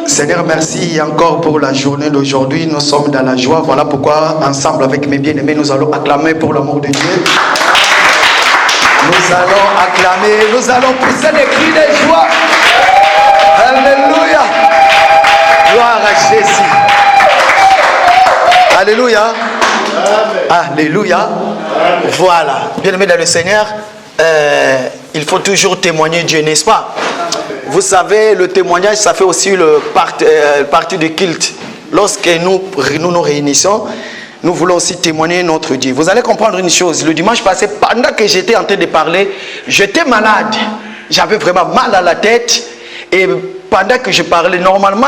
Seigneur, merci encore pour la journée d'aujourd'hui. Nous sommes dans la joie. Voilà pourquoi, ensemble avec mes bien-aimés, nous allons acclamer pour l'amour de Dieu. Nous allons acclamer, nous allons pousser des cris de joie. Alléluia. Gloire à Jésus. Alléluia. Alléluia. Voilà. Bien-aimés dans le Seigneur, il faut toujours témoigner Dieu, n'est-ce pas? Vous savez, le témoignage, ça fait aussi le partie du culte. Lorsque nous nous réunissons, nous voulons aussi témoigner notre Dieu. Vous allez comprendre une chose. Le dimanche passé, pendant que j'étais en train de parler, j'étais malade. J'avais vraiment mal à la tête. Et pendant que je parlais, normalement,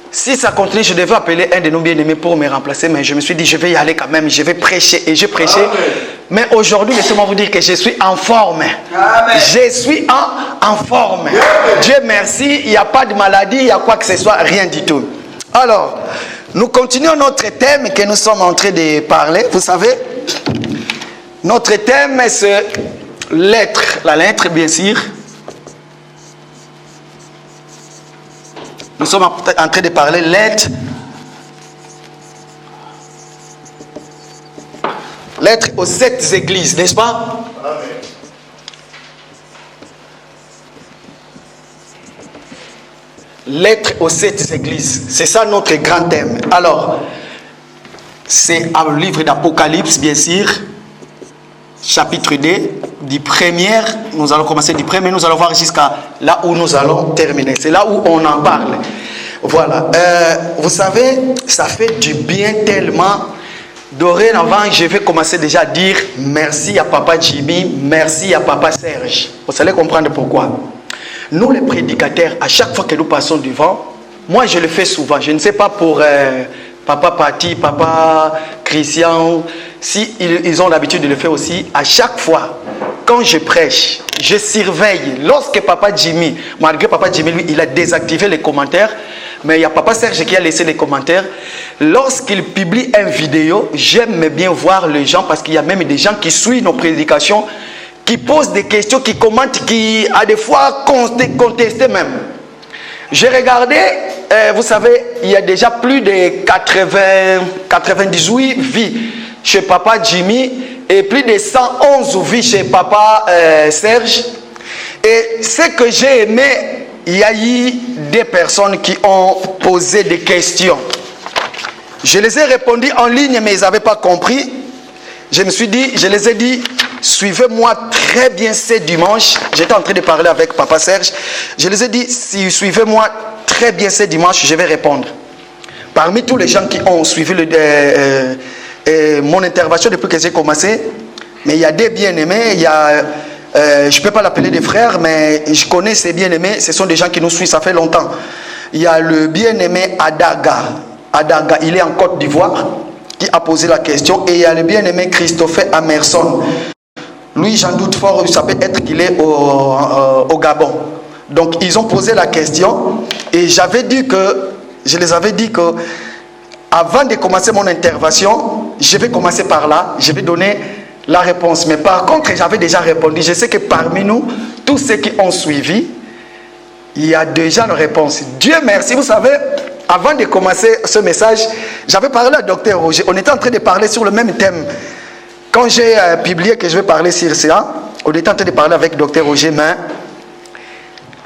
si ça continue, je devais appeler un de nos bien-aimés pour me remplacer. Mais je me suis dit, je vais y aller quand même. Je vais prêcher. Et je prêchais. Amen. Mais aujourd'hui, laissez-moi vous dire que je suis en forme. Amen. Je suis en forme. Amen. Dieu merci. Il n'y a pas de maladie. Il n'y a quoi que ce soit. Rien du tout. Alors, nous continuons notre thème que nous sommes en train de parler. Vous savez, notre thème, c'est l'être. La lettre, bien sûr. Nous sommes en train de parler l'être. L'être aux 7 églises, n'est-ce pas? Amen. L'être aux 7 églises. C'est ça notre grand thème. Alors, c'est un livre d'Apocalypse, bien sûr. Chapitre 2, du premier, nous allons commencer du premier, nous allons voir jusqu'à là où nous allons terminer. C'est là où on en parle. Voilà. Vous savez, ça fait du bien tellement. Dorénavant, je vais commencer déjà à dire merci à Papa Jimmy, merci à Papa Serge. Vous allez comprendre pourquoi. Nous, les prédicateurs, à chaque fois que nous passons devant, moi je le fais souvent. Je ne sais pas pour Papa Pati, Papa Christian, si ils ont l'habitude de le faire aussi. À chaque fois, quand je prêche, je surveille. Lorsque Papa Jimmy, malgré Papa Jimmy, lui, il a désactivé les commentaires, mais il y a Papa Serge qui a laissé les commentaires. Lorsqu'il publie une vidéo, j'aime bien voir les gens, parce qu'il y a même des gens qui suivent nos prédications, qui posent des questions, qui commentent, qui a des fois contesté même. J'ai regardé, vous savez, il y a déjà plus de 98 vies chez Papa Jimmy et plus de 111 vies chez Papa Serge. Et ce que j'ai aimé, il y a eu des personnes qui ont posé des questions. Je les ai répondu en ligne, mais ils n'avaient pas compris. Je les ai dit, suivez-moi très bien ce dimanche. J'étais en train de parler avec Papa Serge. Je les ai dit, si suivez-moi très bien ce dimanche, je vais répondre. Parmi tous les gens qui ont suivi mon intervention depuis que j'ai commencé, mais il y a des bien-aimés, il y a, je ne peux pas l'appeler des frères, mais je connais ces bien-aimés, ce sont des gens qui nous suivent, ça fait longtemps. Il y a le bien-aimé Adaga. Adaga, il est en Côte d'Ivoire, qui a posé la question, et il y a le bien-aimé Christopher Amerson. Lui, j'en doute fort, ça peut être qu'il est au Gabon. Donc, ils ont posé la question, et je les avais dit que, avant de commencer mon intervention, je vais commencer par là, je vais donner la réponse. Mais par contre, j'avais déjà répondu. Je sais que parmi nous, tous ceux qui ont suivi, il y a déjà une réponse. Dieu merci, vous savez, avant de commencer ce message, j'avais parlé à Dr Roger. On était en train de parler sur le même thème. Quand j'ai publié que je vais parler sur ça, on était en train de parler avec Dr Roger, mais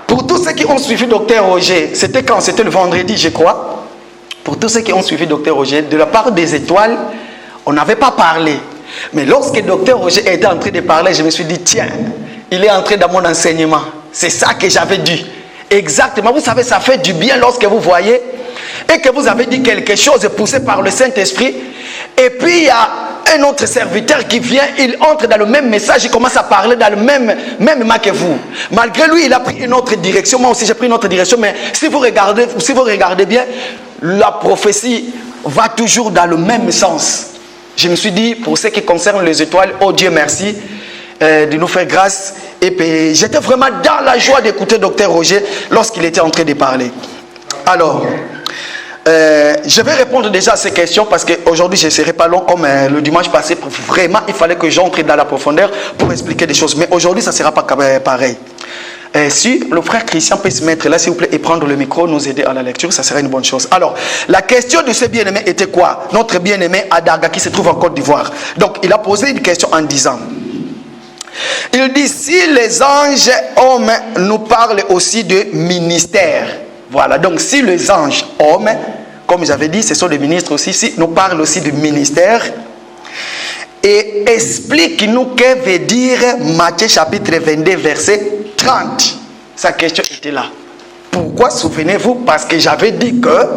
pour tous ceux qui ont suivi Dr Roger, c'était quand? C'était le vendredi, je crois. Pour tous ceux qui ont suivi Dr Roger, de la part des étoiles, on n'avait pas parlé. Mais lorsque Dr Roger était en train de parler, je me suis dit, tiens, il est entré dans mon enseignement. C'est ça que j'avais dit. Exactement. Vous savez, ça fait du bien lorsque vous voyez et que vous avez dit quelque chose poussé par le Saint-Esprit. Et puis, il y a un autre serviteur qui vient, il entre dans le même message, il commence à parler dans le même mot que vous. Malgré lui, il a pris une autre direction. Moi aussi, j'ai pris une autre direction. Mais si vous regardez bien, la prophétie va toujours dans le même sens. Je me suis dit, pour ce qui concerne les étoiles, oh Dieu merci de nous faire grâce. Et puis, j'étais vraiment dans la joie d'écouter Dr Roger lorsqu'il était en train de parler. Alors, je vais répondre déjà à ces questions parce qu'aujourd'hui, je ne serai pas long comme le dimanche passé. Vraiment, il fallait que j'entre dans la profondeur pour expliquer des choses. Mais aujourd'hui, ça ne sera pas pareil. Si le frère Christian peut se mettre là, s'il vous plaît, et prendre le micro, nous aider à la lecture, ça serait une bonne chose. Alors, la question de ce bien-aimé était quoi? Notre bien-aimé Adaga, qui se trouve en Côte d'Ivoire. Donc, il a posé une question en disant, il dit, si les anges hommes nous parlent aussi de ministère. Voilà, donc si les anges hommes, comme j'avais dit, ce sont des ministres aussi, si nous parlent aussi de ministère, et explique-nous que veut dire Matthieu chapitre 22, verset 30. Sa question était là. Pourquoi, souvenez-vous? Parce que j'avais dit que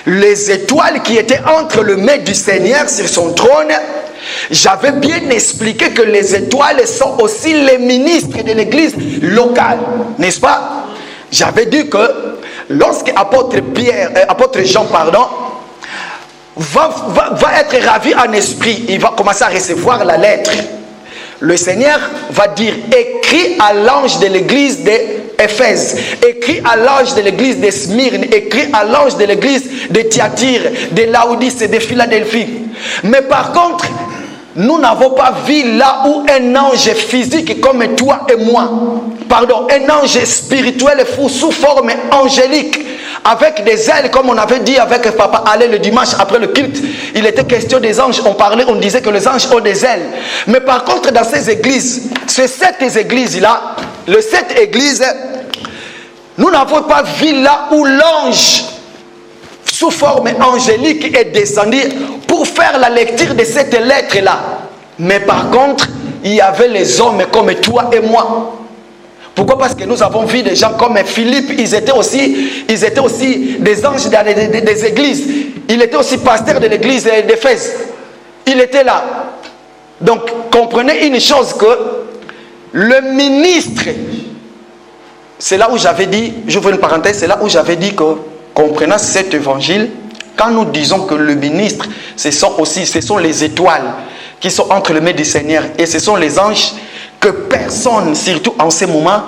les étoiles qui étaient entre le maître du Seigneur sur son trône, j'avais bien expliqué que les étoiles sont aussi les ministres de l'église locale, n'est-ce pas? J'avais dit que lorsque apôtre Jean, va être ravi en esprit, il va commencer à recevoir la lettre. Le Seigneur va dire, écris à l'ange de l'église d'Éphèse, écris à l'ange de l'église de Smyrne, écris à l'ange de l'église de Thyatire, de Laodice et de Philadelphie. Mais par contre, nous n'avons pas vu là où un ange physique comme toi et moi, pardon, un ange spirituel sous forme angélique, avec des ailes, comme on avait dit avec Papa Allé le dimanche après le culte. Il était question des anges, on disait que les anges ont des ailes. Mais par contre, dans ces églises, ces 7 églises-là, les 7 églises, nous n'avons pas vu là où l'ange sous forme angélique est descendu pour faire la lecture de cette lettre-là. Mais par contre, il y avait les hommes comme toi et moi. Pourquoi? Parce que nous avons vu des gens comme Philippe, ils étaient aussi des anges des églises. Il était aussi pasteur de l'église d'Éphèse. Il était là. Donc, comprenez une chose, que le ministre, c'est là où j'avais dit, j'ouvre une parenthèse, c'est là où j'avais dit que, comprenant cet évangile, quand nous disons que le ministre, ce sont les étoiles qui sont entre les mains du Seigneur, et ce sont les anges, que personne, surtout en ce moment,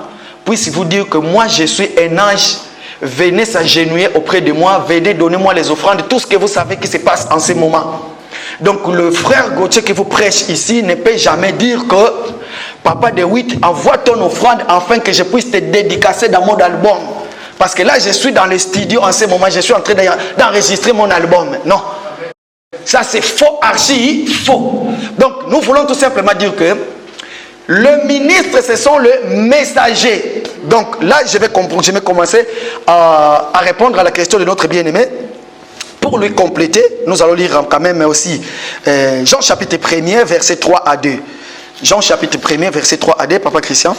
puisse vous dire que moi je suis un ange, venez s'agenouiller auprès de moi, venez donner-moi les offrandes, tout ce que vous savez qui se passe en ce moment. Donc le frère Gauthier qui vous prêche ici ne peut jamais dire que Papa de 8, envoie ton offrande afin que je puisse te dédicacer dans mon album. Parce que là je suis dans le studio en ce moment, je suis en train d'enregistrer mon album. Non. Ça c'est faux, archi faux. Donc nous voulons tout simplement dire que le ministre, ce sont les messagers. Donc là, je vais commencer à répondre à la question de notre bien-aimé. Pour lui compléter, nous allons lire quand même aussi Jean chapitre 1er, verset 3 à 2. Jean chapitre 1er, verset 3 à 2, Papa Christian.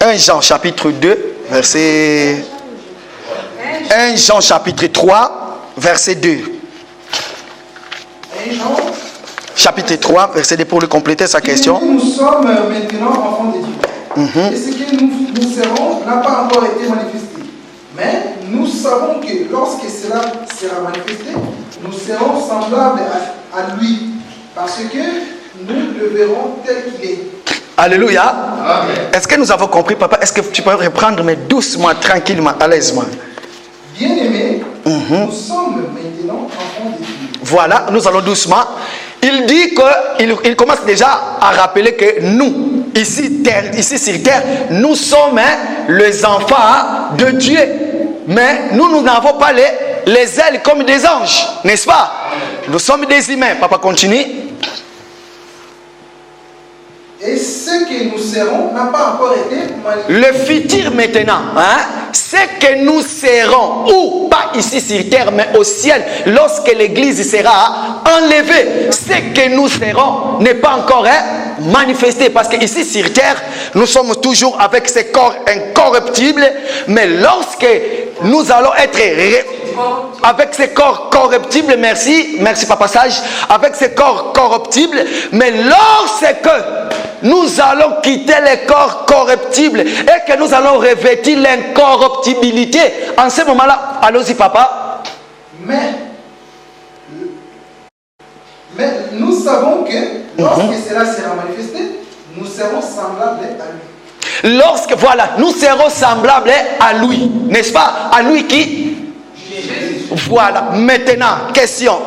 1 Jean chapitre 2, verset... 1 Jean chapitre 3, verset 2. 1 Jean chapitre 3, verset 2, pour lui compléter sa question. Nous sommes maintenant enfants de Dieu. Et ce que nous serons n'a pas encore été manifesté. Mais nous savons que lorsque cela sera manifesté, nous serons semblables à lui. Parce que nous le verrons tel qu'il est. Alléluia. Est-ce que nous avons compris, papa? Est-ce que tu peux reprendre, mais doucement, tranquillement, à l'aisement? Bien-aimés, nous sommes maintenant enfants de Dieu. Voilà, nous allons doucement. Il dit qu'il commence déjà à rappeler que nous, ici sur terre, nous sommes les enfants de Dieu. Mais nous n'avons pas les ailes comme des anges, n'est-ce pas? Nous sommes des humains. Papa, continue. Et ce que nous serons n'a pas encore été manifesté. Le futur maintenant, ce que nous serons, ou pas ici sur terre, mais au ciel, lorsque l'église sera enlevée, ce que nous serons n'est pas encore manifesté. Parce que ici sur terre, nous sommes toujours avec ce corps incorruptible, mais lorsque nous allons être avec ce corps corruptible, merci papa sage, avec ce corps corruptible, mais lorsque nous allons quitter le corps corruptible et que nous allons revêtir l'incorruptibilité, en ce moment-là, allons-y papa. Mais nous savons que lorsque cela sera manifesté, nous serons semblables à lui. Nous serons semblables à lui, n'est-ce pas? À lui qui? Voilà, maintenant, question.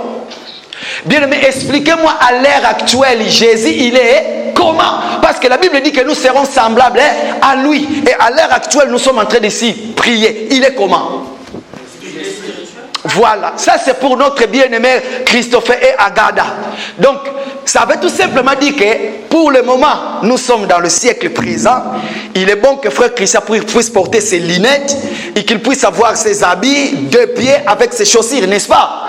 Bien aimé, expliquez-moi à l'ère actuelle, Jésus, il est Comment? Parce que la Bible dit que nous serons semblables à lui. Et à l'heure actuelle, nous sommes en train de s'y prier. Il est comment? Voilà, ça c'est pour notre bien-aimé Christophe et Agada. Donc, ça veut tout simplement dire que pour le moment, nous sommes dans le siècle présent. Il est bon que frère Christian puisse porter ses lunettes et qu'il puisse avoir ses habits, 2 pieds avec ses chaussures, n'est-ce pas?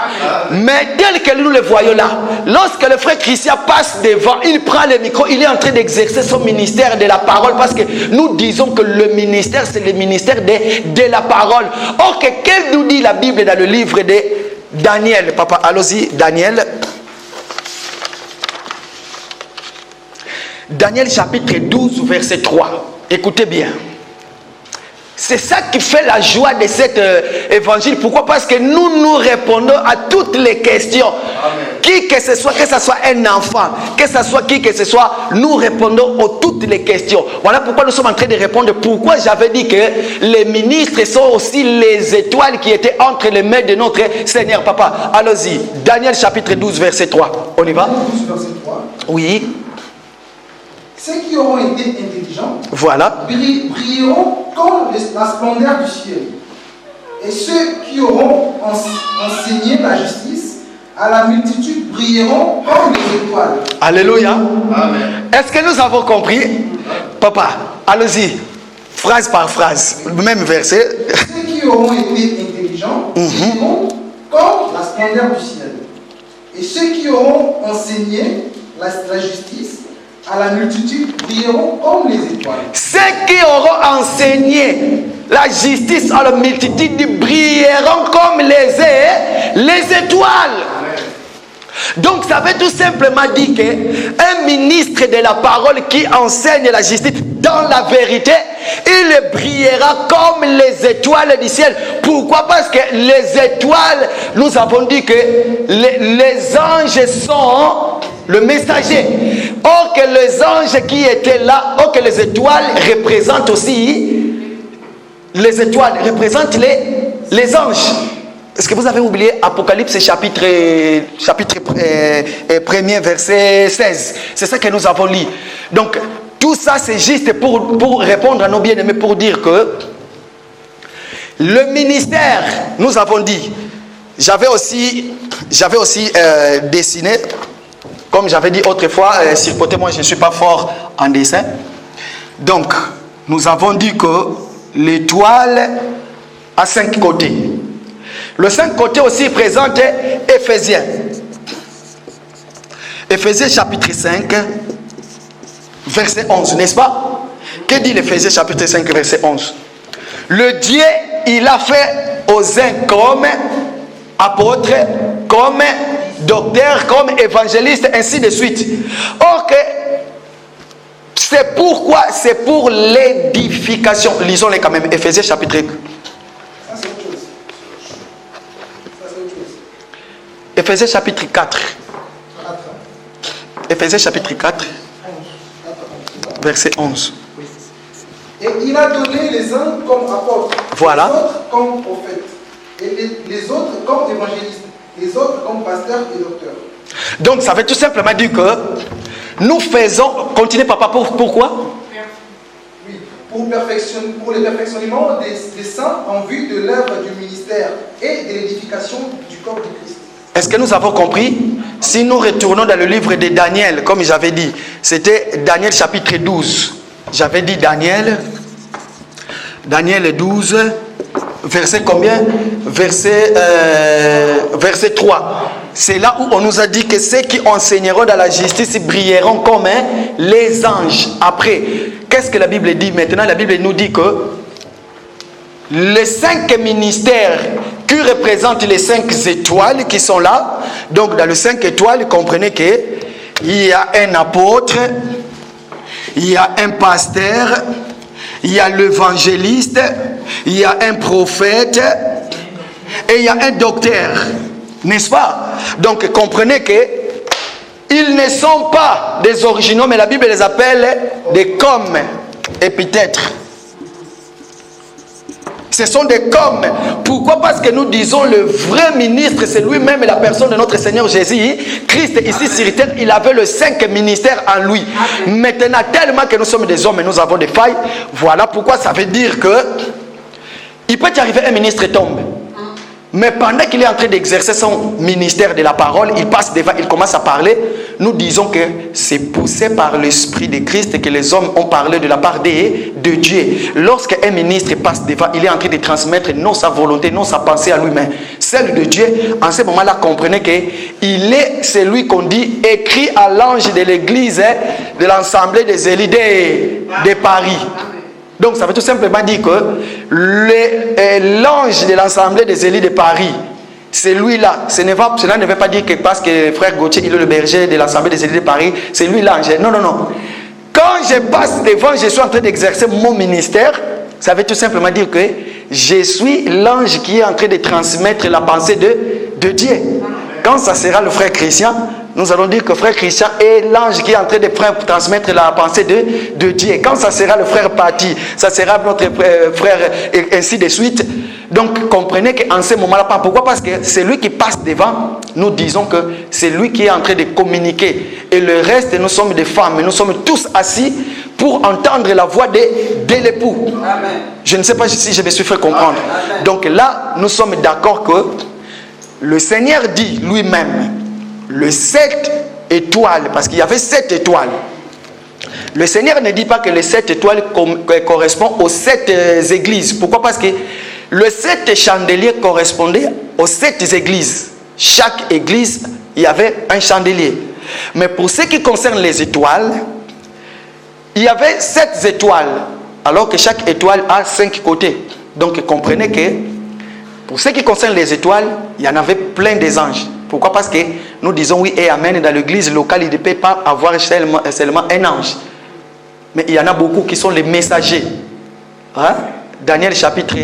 Mais tel que nous le voyons là, lorsque le frère Christian passe devant, il prend le micro, il est en train d'exercer son ministère de la parole, parce que nous disons que le ministère, c'est le ministère de la parole. Or, qu'elle nous dit la Bible dans le livre de Daniel? Papa, allons-y, Daniel. Daniel chapitre 12, verset 3. Écoutez bien. C'est ça qui fait la joie de cet évangile. Pourquoi? Parce que nous répondons à toutes les questions. Amen. Qui que ce soit un enfant, que ce soit qui que ce soit, nous répondons à toutes les questions. Voilà pourquoi nous sommes en train de répondre. Pourquoi j'avais dit que les ministres sont aussi les étoiles qui étaient entre les mains de notre Seigneur. Papa, allons-y. Daniel chapitre 12, verset 3. On y va? 12, verset 3. Oui. Ceux qui auront été intelligents, voilà, brilleront comme la splendeur du ciel. Et ceux qui auront enseigné la justice à la multitude brilleront comme les étoiles. Alléluia. Amen. Est-ce que nous avons compris? Papa, allons-y, phrase par phrase, même verset. Ceux qui auront été intelligents brilleront comme la splendeur du ciel. Et ceux qui auront enseigné la justice à la multitude brilleront comme les étoiles. Ceux qui auront enseigné la justice à la multitude brilleront comme les étoiles. Donc ça veut tout simplement dire qu'un ministre de la parole qui enseigne la justice dans la vérité, il brillera comme les étoiles du ciel. Pourquoi? Parce que les étoiles, nous avons dit que les anges sont le messager. Or que les anges qui étaient là, or que les étoiles représentent aussi, les étoiles représentent les anges. Est-ce que vous avez oublié Apocalypse chapitre 1er verset 16? C'est ça que nous avons lu. Donc tout ça c'est juste pour répondre à nos bien-aimés, pour dire que le ministère, nous avons dit, j'avais aussi dessiné, comme j'avais dit autrefois, sur côté moi je ne suis pas fort en dessin. Donc nous avons dit que l'étoile a 5 côtés. Le 5 côtés aussi présente Éphésiens. Éphésiens chapitre 5, verset 11, n'est-ce pas? Que dit l'Éphésiens chapitre 5, verset 11? Le Dieu, il a fait aux uns comme apôtres, comme docteurs, comme évangélistes, ainsi de suite. Or que c'est pourquoi, c'est pour l'édification. Lisons-les quand même, Éphésiens chapitre 5. Éphésiens chapitre 4. Éphésiens chapitre 4, verset 11. Et il a donné les uns comme apôtres, voilà, les autres comme prophètes, et les autres comme évangélistes, les autres comme pasteurs et docteurs. Donc ça veut tout simplement dire que nous faisons, continuez papa, pourquoi? Oui, pour le perfectionnement des saints en vue de l'œuvre du ministère et de l'édification du corps de Christ. Est-ce que nous avons compris? Si nous retournons dans le livre de Daniel, comme j'avais dit, c'était Daniel chapitre 12. J'avais dit Daniel 12, verset combien? Verset 3. C'est là où on nous a dit que ceux qui enseigneront dans la justice brilleront comme les anges. Après, qu'est-ce que la Bible dit maintenant? La Bible nous dit que les 5 ministères qui représentent les 5 étoiles qui sont là, donc dans les 5 étoiles, comprenez qu'il y a un apôtre, il y a un pasteur, il y a l'évangéliste, il y a un prophète et il y a un docteur, n'est-ce pas? Donc comprenez que ils ne sont pas des originaux, mais la Bible les appelle des comme épithètes. Ce sont des comme. Pourquoi? Parce que nous disons le vrai ministre, c'est lui-même, la personne de notre Seigneur Jésus. Christ, ici sur terre, il avait le 5 ministères en lui. Maintenant, tellement que nous sommes des hommes et nous avons des failles, voilà pourquoi ça veut dire que il peut y arriver un ministre tombe. Mais pendant qu'il est en train d'exercer son ministère de la parole, il passe devant, il commence à parler. Nous disons que c'est poussé par l'Esprit de Christ que les hommes ont parlé de la part de Dieu. Lorsqu'un ministre passe devant, il est en train de transmettre non sa volonté, non sa pensée à lui-même, celle de Dieu. En ce moment-là, comprenez qu'il est celui qu'on dit écrit à l'ange de l'église de l'Assemblée des élus de Paris. Donc ça veut tout simplement dire que l'ange de l'Assemblée des élus de Paris, c'est lui-là. Cela ne veut pas dire que parce que frère Gauthier, il est le berger de l'Assemblée des élus de Paris, c'est lui l'ange. Non, non, non. Quand je passe devant, je suis en train d'exercer mon ministère, ça veut tout simplement dire que je suis l'ange qui est en train de transmettre la pensée de Dieu. Quand ça sera le frère Christian, nous allons dire que frère Christian est l'ange qui est en train de transmettre la pensée de Dieu. Quand ça sera le frère Pati, ça sera notre frère et ainsi de suite. Donc comprenez qu'en ce moment-là, pourquoi? Parce que c'est lui qui passe devant, nous disons que c'est lui qui est en train de communiquer. Et le reste, nous sommes des femmes, nous sommes tous assis pour entendre la voix de l'époux. Je ne sais pas si je me suis fait comprendre. Donc là, nous sommes d'accord que le Seigneur dit lui-même, le 7 étoiles, parce qu'il y avait 7 étoiles. Le Seigneur ne dit pas que les 7 étoiles correspondent aux 7 églises. Pourquoi? Parce que le 7 chandeliers correspondait aux 7 églises. Chaque église, il y avait un chandelier. Mais pour ce qui concerne les étoiles, il y avait 7 étoiles, alors que chaque étoile a 5 côtés. Donc comprenez que pour ce qui concerne les étoiles, il y en avait plein des anges. Pourquoi? Parce que nous disons oui et amen. Dans l'église locale, il ne peut pas avoir seulement un ange. Mais il y en a beaucoup qui sont les messagers. Hein? Daniel chapitre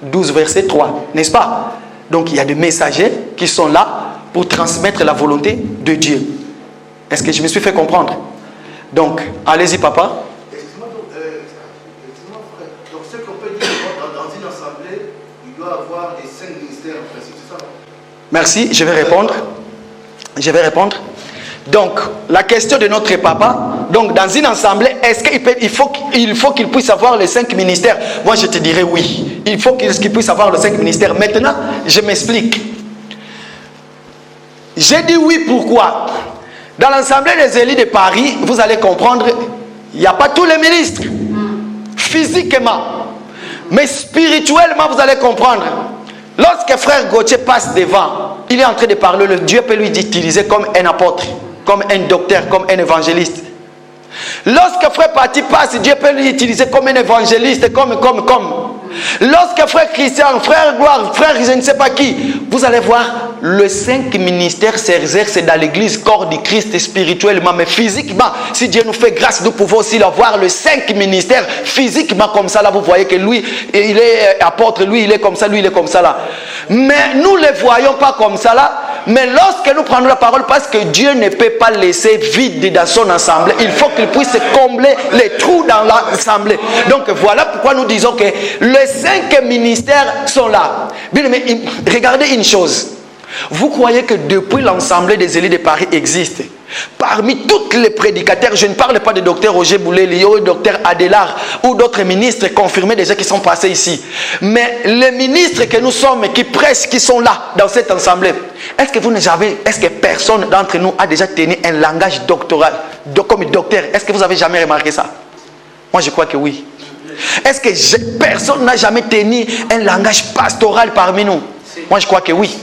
12, verset 3. N'est-ce pas? Donc il y a des messagers qui sont là pour transmettre la volonté de Dieu. Est-ce que je me suis fait comprendre? Donc, allez-y papa. Excuse-moi, frère. Donc ce qu'on peut dire dans une assemblée, il doit avoir des 5 ministères en principe, c'est ça? Merci, je vais répondre. Je vais répondre. Donc, la question de notre papa, donc dans une assemblée, est-ce qu'il faut qu'il puisse avoir les 5 ministères? Moi, je te dirais oui. Il faut qu'il puisse avoir les 5 ministères. Maintenant, je m'explique. J'ai dit oui, pourquoi? Dans l'Assemblée des élus de Paris, vous allez comprendre, il n'y a pas tous les ministres. Physiquement. Mais spirituellement, vous allez comprendre. Lorsque frère Gauthier passe devant, il est en train de parler, le Dieu peut lui utiliser comme un apôtre, comme un docteur, comme un évangéliste. Lorsque frère Pati passe, Dieu peut lui utiliser comme un évangéliste, comme. Lorsque frère Christian, frère Gloire, frère je ne sais pas qui, vous allez voir, les 5 ministères s'exercent dans l'église, corps du Christ spirituellement, mais physiquement, si Dieu nous fait grâce, nous pouvons aussi avoir les 5 ministères physiquement comme ça. Là, vous voyez que lui, il est apôtre, lui, il est comme ça, lui, il est comme ça là. Mais nous ne les voyons pas comme ça là. Mais lorsque nous prenons la parole, parce que Dieu ne peut pas laisser vide dans son assemblée, il faut qu'il puisse combler les trous dans l'assemblée. Donc voilà pourquoi nous disons que les 5 ministères sont là. Bien, mais regardez une chose. Vous croyez que depuis l'Assemblée des élus de Paris existe, parmi tous les prédicateurs, je ne parle pas de docteur Roger Boulay, ou docteur Adélard, ou d'autres ministres confirmés déjà qui sont passés ici, mais les ministres que nous sommes, qui prêchent, qui sont là dans cette assemblée, est-ce que personne d'entre nous a déjà tenu un langage doctoral, comme docteur? Est-ce que vous avez jamais remarqué ça? Moi je crois que oui. Est-ce que personne n'a jamais tenu un langage pastoral parmi nous? Moi je crois que oui.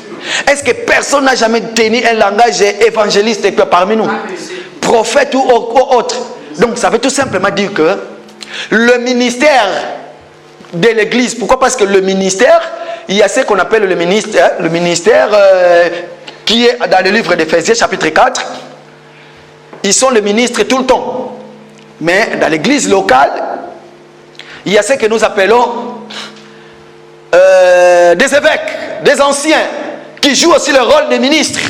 Est-ce que personne n'a jamais tenu un langage évangéliste parmi nous? Prophète ou autre? Donc ça veut tout simplement dire que le ministère de l'église, pourquoi? Parce que le ministère, il y a ce qu'on appelle le ministère qui est dans le livre d'Éphésiens chapitre 4. Ils sont les ministres tout le temps. Mais dans l'église locale, il y a ce que nous appelons des évêques, des anciens, qui jouent aussi le rôle des ministres.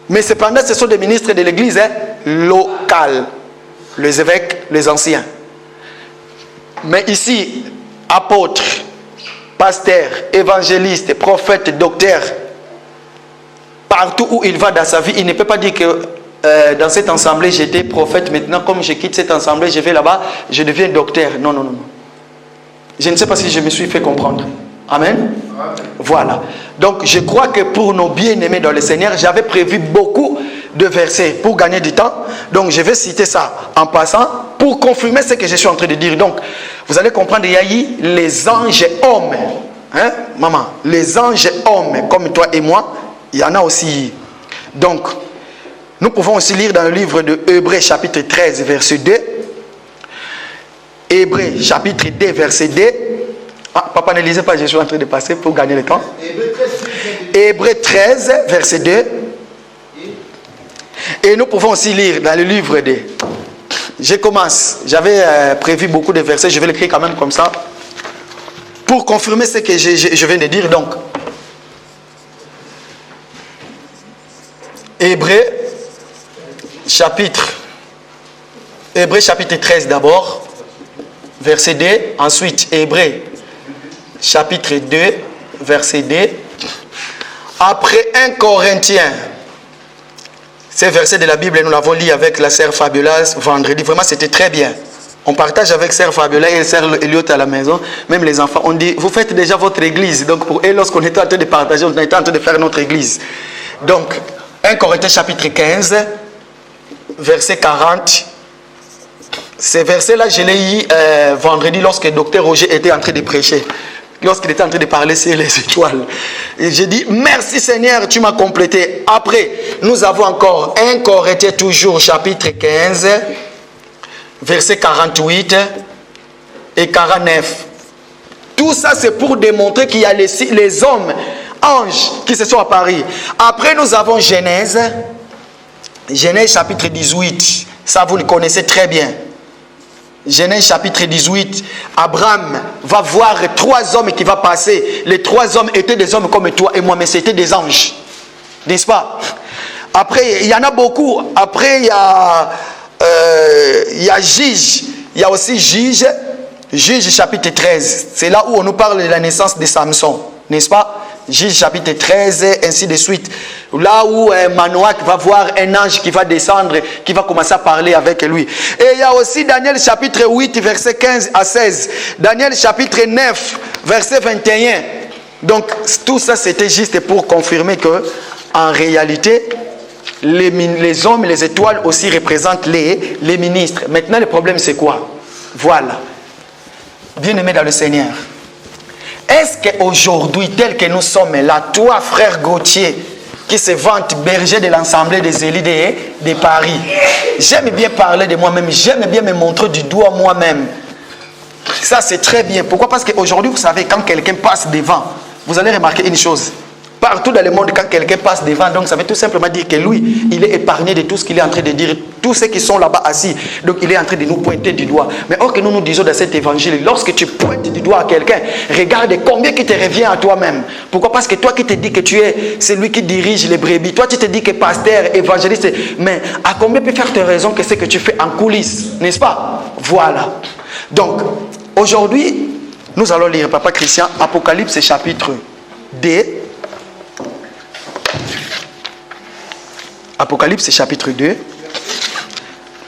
Mais cependant, ce sont des ministres de l'église locale. Les évêques, les anciens. Mais ici, apôtre, pasteur, évangéliste, prophète, docteur, partout où il va dans sa vie, il ne peut pas dire que dans cette assemblée j'étais prophète, maintenant comme je quitte cette assemblée, je vais là-bas, je deviens docteur. Non, non, non. Je ne sais pas si je me suis fait comprendre. Amen. Amen. Voilà. Donc je crois que pour nos bien-aimés dans le Seigneur, j'avais prévu beaucoup de versets pour gagner du temps. Donc je vais citer ça en passant pour confirmer ce que je suis en train de dire. Donc vous allez comprendre, il y a eu les anges hommes. Hein, maman? Les anges hommes comme toi et moi, il y en a aussi. Donc nous pouvons aussi lire dans le livre de Hébreux chapitre 13 verset 2. Hébreux chapitre 2 verset 2. Ah, papa, ne lisez pas, je suis en train de passer pour gagner le temps. Hébreux 13 verset 2. Et nous pouvons aussi lire dans le livre de... Je commence. J'avais prévu beaucoup de versets, je vais l'écrire quand même comme ça. Pour confirmer ce que je viens de dire. Donc, Hébreux chapitre 13 d'abord, verset 2. Ensuite, Hébreux chapitre 2, verset 2. Après 1 Corinthiens. Ces versets de la Bible, nous l'avons lu avec la sœur Fabiola vendredi. Vraiment, c'était très bien. On partage avec sœur Fabiola et sœur Eliot à la maison. Même les enfants, on dit, vous faites déjà votre église. Donc pour eux, lorsqu'on était en train de partager, on était en train de faire notre église. Donc, 1 Corinthiens chapitre 15, verset 40. Ces versets-là, je l'ai eu vendredi lorsque le docteur Roger était en train de prêcher. Lorsqu'il était en train de parler sur les étoiles. Et j'ai dit, merci Seigneur, tu m'as complété. Après, nous avons encore 1 Corinthiens toujours, chapitre 15, verset 48 et 49. Tout ça, c'est pour démontrer qu'il y a les hommes, anges, qui se sont apparus. Après, nous avons Genèse chapitre 18. Ça, vous le connaissez très bien. Genèse chapitre 18, Abraham va voir 3 hommes qui vont passer. Les 3 hommes étaient des hommes comme toi et moi, mais c'était des anges. N'est-ce pas? Après, il y en a beaucoup. Après, il y a Juge. Il y a aussi Juge chapitre 13. C'est là où on nous parle de la naissance de Samson. N'est-ce pas? Juge chapitre 13, ainsi de suite. Là où Manoach va voir un ange qui va descendre, qui va commencer à parler avec lui. Et il y a aussi Daniel chapitre 8, verset 15 à 16. Daniel chapitre 9, verset 21. Donc tout ça c'était juste pour confirmer que en réalité, les hommes et les étoiles aussi représentent les ministres. Maintenant le problème c'est quoi? Voilà. Bien-aimés dans le Seigneur. Est-ce qu'aujourd'hui, tel que nous sommes là, toi, frère Gauthier, qui se vante berger de l'Assemblée des élus de Paris, j'aime bien parler de moi-même, j'aime bien me montrer du doigt moi-même. Ça, c'est très bien. Pourquoi? Parce qu'aujourd'hui, vous savez, quand quelqu'un passe devant, vous allez remarquer une chose. Partout dans le monde, quand quelqu'un passe devant, donc ça veut tout simplement dire que lui, il est épargné de tout ce qu'il est en train de dire. Tous ceux qui sont là-bas assis, donc il est en train de nous pointer du doigt. Mais or que nous disons dans cet évangile, lorsque tu pointes du doigt à quelqu'un, regarde combien qui te revient à toi-même. Pourquoi? Parce que toi qui te dis que tu es celui qui dirige les brebis, toi tu te dis que pasteur, évangéliste, mais à combien peut faire tes raisons que ce que tu fais en coulisses, n'est-ce pas? Voilà. Donc, aujourd'hui, nous allons lire, Papa Christian, Apocalypse chapitre 2. Apocalypse chapitre 2,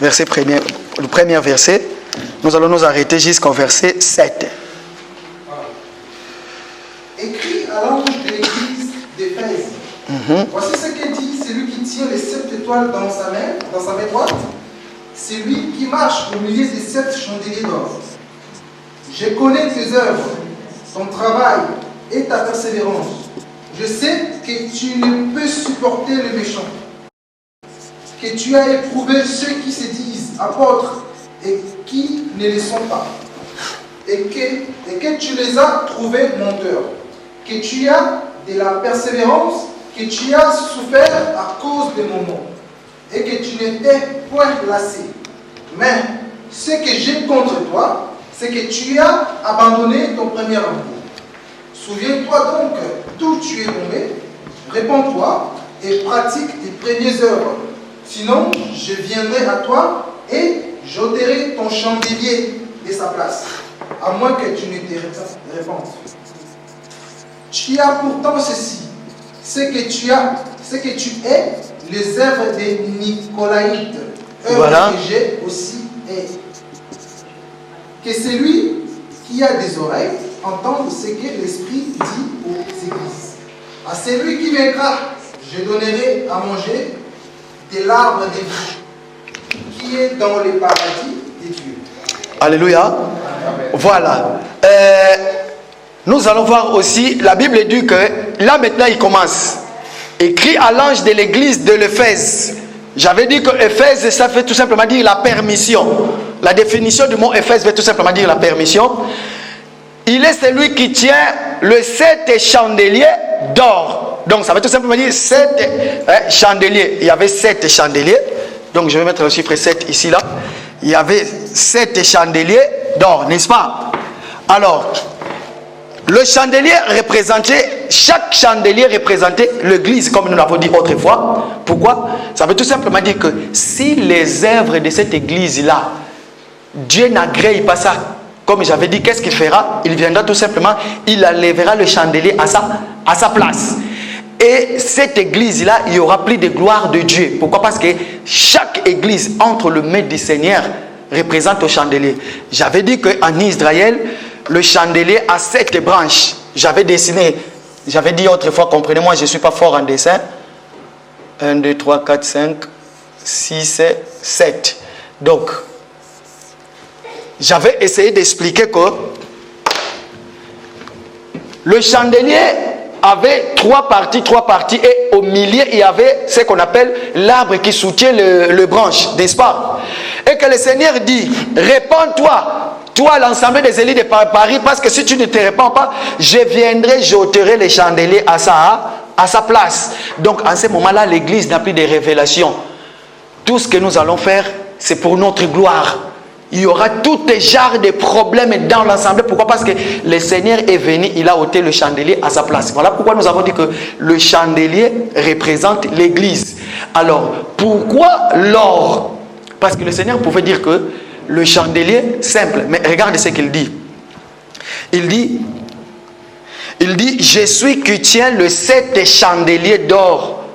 verset premier, le premier verset. Nous allons nous arrêter jusqu'au verset 7. Écrit à l'ange de l'église d'Éphèse. Voici ce que dit celui qui tient les 7 étoiles dans sa main droite. C'est lui qui marche au milieu des 7 chandeliers d'or. Je connais tes œuvres, ton travail et ta persévérance. Je sais que tu ne peux supporter le méchant, que tu as éprouvé ceux qui se disent apôtres et qui ne le sont pas, et que tu les as trouvés menteurs, que tu as de la persévérance, que tu as souffert à cause de mon nom, et que tu n'étais point lassé. Mais ce que j'ai contre toi, c'est que tu as abandonné ton premier amour. Souviens-toi donc d'où tu es tombé, répands-toi et pratique tes premières œuvres. Sinon, je viendrai à toi et j'ôterai ton chandelier de sa place. à moins que tu ne te répandes. Tu as pourtant ceci, ce que tu es, les œuvres des Nicolaïtes, œuvres que j'ai aussi est. Que celui qui a des oreilles entende ce que l'Esprit dit aux églises. À celui qui vaincra, je donnerai à manger de l'arbre de vie qui est dans les paradis des dieux. Alléluia. Amen. Voilà. Nous allons voir aussi, la Bible dit que là maintenant il commence. Écrit à l'ange de l'église de l'Éphèse. J'avais dit que Éphèse, ça fait tout simplement dire la permission. La définition du mot Éphèse veut tout simplement dire la permission. Il est celui qui tient le 7 chandeliers d'or. Donc ça veut tout simplement dire 7 chandeliers. Il y avait 7 chandeliers. Donc je vais mettre le chiffre 7 ici là. Il y avait 7 chandeliers d'or, n'est-ce pas? Alors, le chandelier représentait, chaque chandelier représentait l'église, comme nous l'avons dit autrefois. Pourquoi? Ça veut tout simplement dire que si les œuvres de cette église-là, Dieu n'agrée pas ça, comme j'avais dit, qu'est-ce qu'il fera? Il viendra tout simplement, il enlèvera le chandelier à sa place. Et cette église-là, il y aura plus de gloire de Dieu. Pourquoi? Parce que chaque église, entre le maître du Seigneur, représente le chandelier. J'avais dit qu'en Israël, le chandelier a 7 branches. J'avais dessiné, j'avais dit autrefois, comprenez-moi, je ne suis pas fort en dessin. 1, 2, 3, 4, 5, 6, 7. Donc, j'avais essayé d'expliquer que le chandelier avait 3 parties et au milieu il y avait ce qu'on appelle l'arbre qui soutient le branche, n'est-ce pas? Et que le Seigneur dit, répands-toi, toi l'ensemble des élites de Paris, parce que si tu ne te répands pas, je viendrai, j'ôterai les chandeliers à sa place. Donc en ce moment-là, l'église n'a plus de révélations. Tout ce que nous allons faire, c'est pour notre gloire. Il y aura tout genre de problèmes dans l'assemblée. Pourquoi? Parce que le Seigneur est venu, il a ôté le chandelier à sa place. Voilà pourquoi nous avons dit que le chandelier représente l'église. Alors, pourquoi l'or? Parce que le Seigneur pouvait dire que le chandelier, simple, mais regarde ce qu'il dit. Il dit, je suis qui tiens le 7 chandeliers d'or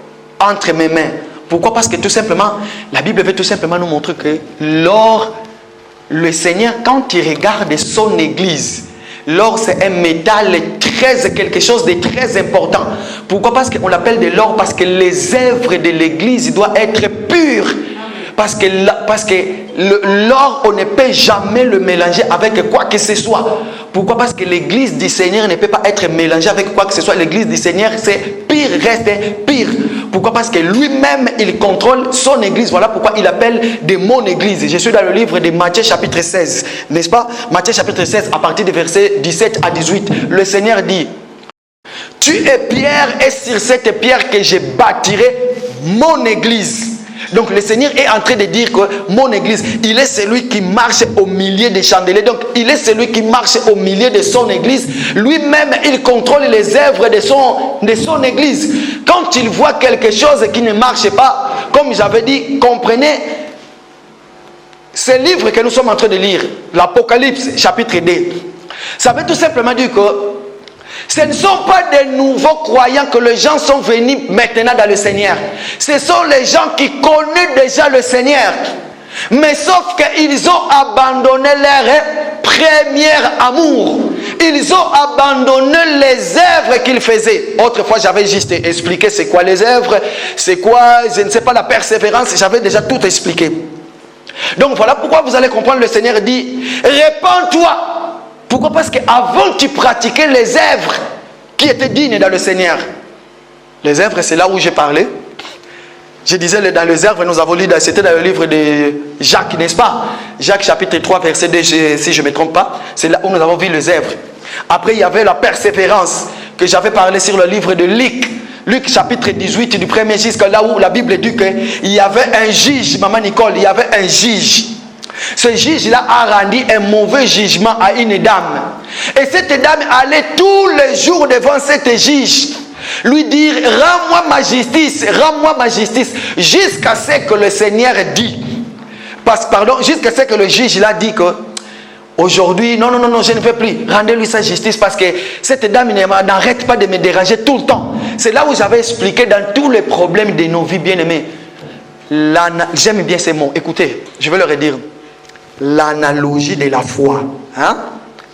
entre mes mains. Pourquoi? Parce que tout simplement, la Bible veut tout simplement nous montrer que l'or, le Seigneur, quand il regarde son église, l'or c'est un métal quelque chose de très important. Pourquoi? Parce qu'on l'appelle de l'or, parce que les œuvres de l'église doivent être pures. Parce que l'or, on ne peut jamais le mélanger avec quoi que ce soit. Pourquoi? Parce que l'église du Seigneur ne peut pas être mélangée avec quoi que ce soit. L'église du Seigneur, c'est pire, reste pire. Pourquoi? Parce que lui-même, il contrôle son église. Voilà pourquoi il appelle de mon église. Je suis dans le livre de Matthieu chapitre 16. N'est-ce pas? Matthieu chapitre 16, à partir des versets 17 à 18. Le Seigneur dit, tu es pierre et sur cette pierre que je bâtirai mon église. Donc le Seigneur est en train de dire que mon église, il est celui qui marche au milieu des chandeliers. Donc il est celui qui marche au milieu de son église. Lui-même, il contrôle les œuvres de son église. Quand il voit quelque chose qui ne marche pas, comme j'avais dit, comprenez ce livre que nous sommes en train de lire, l'Apocalypse chapitre 2. Ça veut tout simplement dire que ce ne sont pas des nouveaux croyants que les gens sont venus maintenant dans le Seigneur. Ce sont les gens qui connaissent déjà le Seigneur. Mais sauf qu'ils ont abandonné leur premier amour. Ils ont abandonné les œuvres qu'ils faisaient. Autrefois, j'avais juste expliqué c'est quoi les œuvres, c'est quoi, je ne sais pas, la persévérance. J'avais déjà tout expliqué. Donc voilà pourquoi vous allez comprendre, le Seigneur dit, répands-toi. Pourquoi? Parce qu'avant tu pratiquais les œuvres qui étaient dignes dans le Seigneur. Les œuvres, c'est là où j'ai parlé. Je disais dans les œuvres, nous avons lu, c'était dans le livre de Jacques, n'est-ce pas? Jacques chapitre 3, verset 2, si je ne me trompe pas. C'est là où nous avons vu les œuvres. Après, il y avait la persévérance, que j'avais parlé sur le livre de Luc. Luc chapitre 18, du premier jusqu'à là où la Bible dit qu'il y avait un juge, maman Nicole, il y avait un juge. Ce juge-là a rendu un mauvais jugement à une dame. Et cette dame allait tous les jours devant cet juge, lui dire, rends-moi ma justice, jusqu'à ce que le Seigneur dit. Jusqu'à ce que le juge l'a dit que, Aujourd'hui, non, je ne peux plus. Rendez-lui sa justice parce que cette dame n'arrête pas de me déranger tout le temps. C'est là où j'avais expliqué dans tous les problèmes de nos vies, bien-aimés. J'aime bien ces mots. Écoutez, je vais leur redire. L'analogie de la foi. Hein?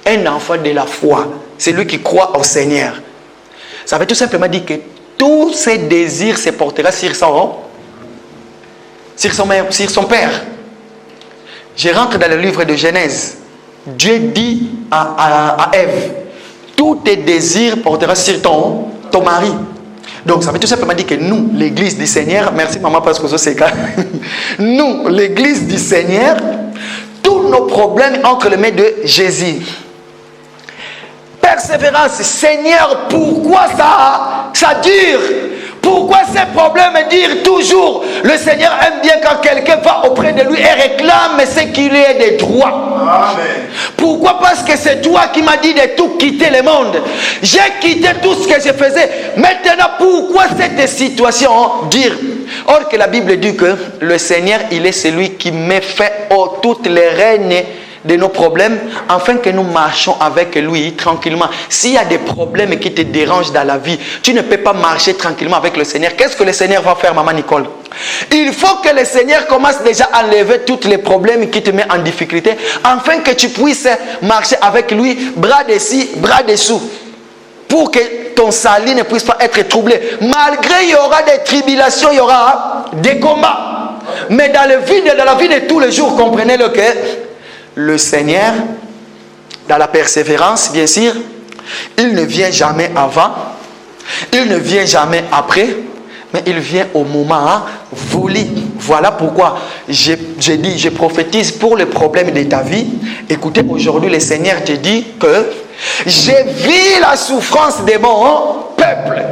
Un enfant de la foi, c'est lui qui croit au Seigneur. Ça veut tout simplement dire que tous ses désirs se portera sur son père. Je rentre dans le livre de Genèse. Dieu dit à Ève, tous tes désirs portera sur ton mari. Donc ça veut tout simplement dire que nous, l'église du Seigneur, merci maman parce que c'est ça, nous, l'église du Seigneur, tous nos problèmes entre les mains de Jésus. Persévérance, Seigneur, pourquoi ça dure? Pourquoi ces problèmes durent toujours? Le Seigneur aime bien quand quelqu'un va auprès de lui et réclame ce qu'il ait des droits. Amen. Pourquoi? Parce que c'est toi qui m'as dit de tout quitter le monde. J'ai quitté tout ce que je faisais. Maintenant, pourquoi cette situation dure? Or que la Bible dit que le Seigneur, il est celui qui met fin à toutes les règnes de nos problèmes, afin que nous marchions avec lui tranquillement. S'il y a des problèmes qui te dérangent dans la vie, tu ne peux pas marcher tranquillement avec le Seigneur. Qu'est-ce que le Seigneur va faire, maman Nicole? Il faut que le Seigneur commence déjà à enlever tous les problèmes qui te mettent en difficulté, afin que tu puisses marcher avec lui, bras dessus, bras dessous, pour que ton salut ne puisse pas être troublé. Malgré il y aura des tribulations, il y aura des combats. Mais dans la vie de tous les jours, comprenez-le que le Seigneur, dans la persévérance, bien sûr, il ne vient jamais avant, il ne vient jamais après, mais il vient au moment voulu. Voilà pourquoi je prophétise pour le problème de ta vie. Écoutez, aujourd'hui, le Seigneur te dit que j'ai vu la souffrance de mon peuple.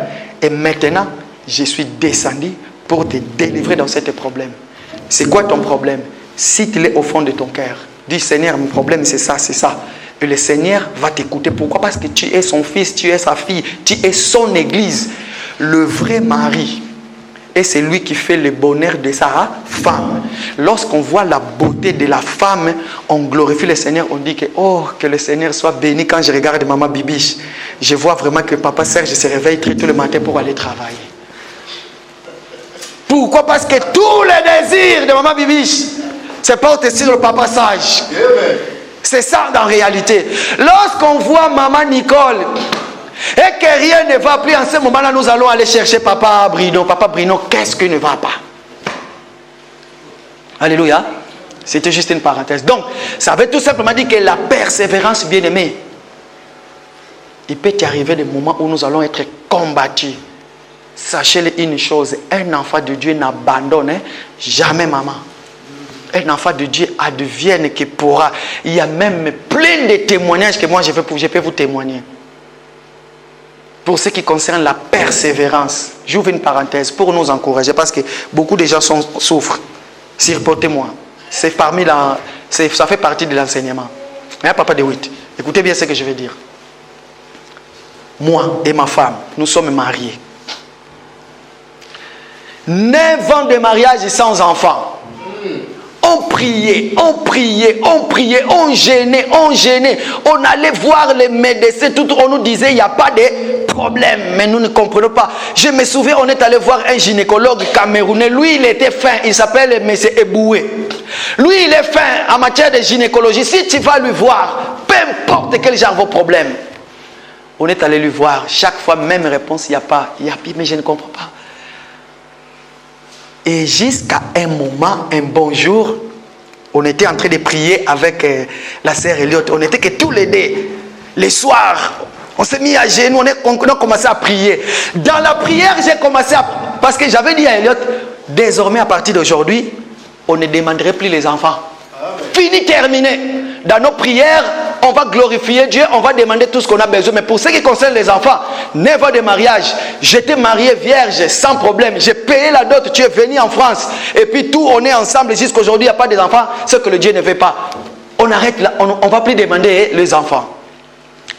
Et maintenant, je suis descendu pour te délivrer dans ce problème. C'est quoi ton problème? Cite-le au fond de ton cœur. Dis, Seigneur, mon problème c'est ça, c'est ça. Et le Seigneur va t'écouter. Pourquoi? Parce que tu es son fils, tu es sa fille, tu es son église. Le vrai mari, et c'est lui qui fait le bonheur de sa femme. Lorsqu'on voit la beauté de la femme, on glorifie le Seigneur, on dit que, oh, que le Seigneur soit béni. Quand je regarde maman Bibiche, je vois vraiment que papa Serge se réveille très tôt le matin pour aller travailler. Pourquoi? Parce que tous les désirs de maman Bibiche se portent sur le papa sage. C'est ça en réalité. Lorsqu'on voit maman Nicole et que rien ne va plus, en ce moment-là, nous allons aller chercher papa Brino. Papa Brino, qu'est-ce qui ne va pas? Alléluia. C'était juste une parenthèse. Donc, ça veut tout simplement dire que la persévérance, bien aimée, il peut y arriver des moments où nous allons être combattus. Sachez une chose, un enfant de Dieu n'abandonne jamais maman. Un enfant de Dieu advienne qui pourra. Il y a même plein de témoignages que moi je peux vous témoigner. Pour ce qui concerne la persévérance, j'ouvre une parenthèse pour nous encourager parce que beaucoup de gens souffrent. Supportez-moi. Ça fait partie de l'enseignement. Hein, papa de 8. Écoutez bien ce que je vais dire. Moi et ma femme, nous sommes mariés. 9 ans de mariage sans enfant. On priait, on gênait. On allait voir les médecins, tout, on nous disait il n'y a pas de problème, mais nous ne comprenons pas. Je me souviens, on est allé voir un gynécologue camerounais. Lui, il était fin, il s'appelle M. Eboué. Lui, il est fin en matière de gynécologie. Si tu vas lui voir, peu importe quel genre de problème, on est allé lui voir. Chaque fois, même réponse, il n'y a pas, mais je ne comprends pas. Et jusqu'à un moment, un bon jour, on était en train de prier avec la sœur Elliott. On était que tous les deux, les soirs, on s'est mis à genoux, on a commencé à prier. Dans la prière, j'ai commencé à... Parce que j'avais dit à Elliott, désormais à partir d'aujourd'hui, on ne demanderait plus les enfants. Fini, terminé. Dans nos prières, on va glorifier Dieu, on va demander tout ce qu'on a besoin. Mais pour ce qui concerne les enfants, 9 ans de mariage, j'étais marié vierge sans problème. J'ai payé la dot, tu es venu en France. Et puis tout, on est ensemble jusqu'à aujourd'hui, il n'y a pas d'enfants, ce que le Dieu ne veut pas. On arrête là, on ne va plus demander les enfants.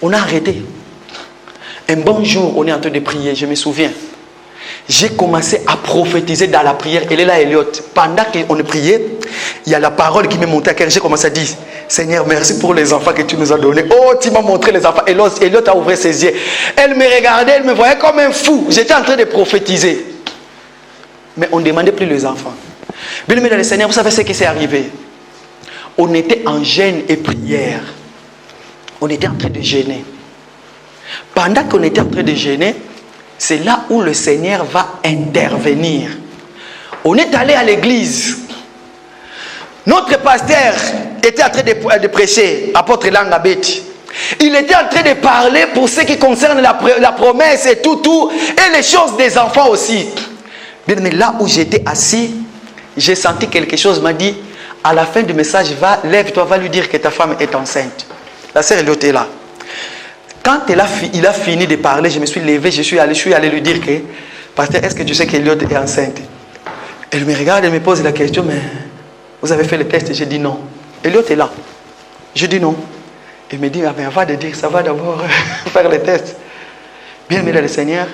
On a arrêté. Un bon jour, on est en train de prier, je me souviens. J'ai commencé à prophétiser dans la prière. Elle est là, Elliott. Pendant qu'on priait, il y a la parole qui m'est montée à cœur. J'ai commencé à dire, Seigneur, merci pour les enfants que tu nous as donnés. Oh, tu m'as montré les enfants. Et l'autre a ouvert ses yeux. Elle me regardait, elle me voyait comme un fou. J'étais en train de prophétiser. Mais on ne demandait plus les enfants. Bien aimé dans le Seigneur, vous savez ce qui s'est arrivé? On était en jeûne et prière. On était en train de jeûner. Pendant qu'on était en train de jeûner, c'est là où le Seigneur va intervenir. On est allé à l'église. Notre pasteur était en train de prêcher, apôtre Langabet. Il était en train de parler pour ce qui concerne la promesse et tout, et les choses des enfants aussi. Mais là où j'étais assis, j'ai senti quelque chose, m'a dit, à la fin du message, lève-toi, va lui dire que ta femme est enceinte. La sœur Eliot est là. Quand il a fini de parler, je me suis levé, je suis allé lui dire que, pasteur, est-ce que tu sais qu'Eliot est enceinte? Elle me regarde, elle me pose la question, mais vous avez fait le test? J'ai dit non. Eliot est là. Je dis non. Il me dit, ah, mais avant de dire, ça va d'abord faire le test. Bien aimé dans le Seigneur,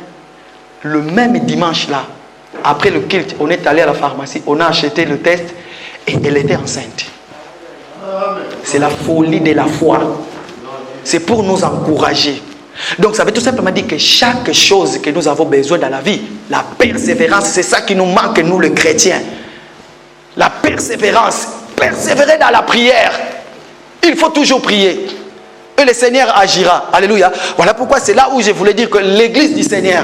le même dimanche là, après le culte, on est allé à la pharmacie, on a acheté le test et elle était enceinte. C'est la folie de la foi. C'est pour nous encourager. Donc ça veut tout simplement dire que chaque chose que nous avons besoin dans la vie, la persévérance, c'est ça qui nous manque, nous les chrétiens. La persévérance, persévérer dans la prière. Il faut toujours prier. Et le Seigneur agira. Alléluia. Voilà pourquoi c'est là où je voulais dire que l'église du Seigneur,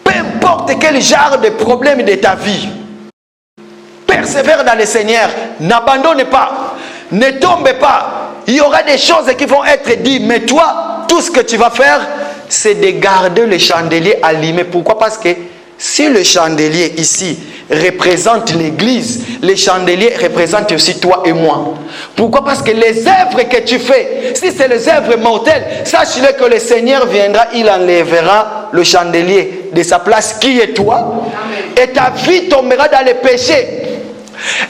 peu importe quel genre de problème de ta vie, persévère dans le Seigneur, n'abandonne pas, ne tombe pas. Il y aura des choses qui vont être dites, mais toi, tout ce que tu vas faire, c'est de garder le chandelier allumé. Pourquoi? Parce que si le chandelier ici représente l'église, le chandelier représente aussi toi et moi. Pourquoi? Parce que les œuvres que tu fais, si c'est les œuvres mortelles, sache-le que le Seigneur viendra, il enlèvera le chandelier de sa place qui est toi. Et ta vie tombera dans les péchés.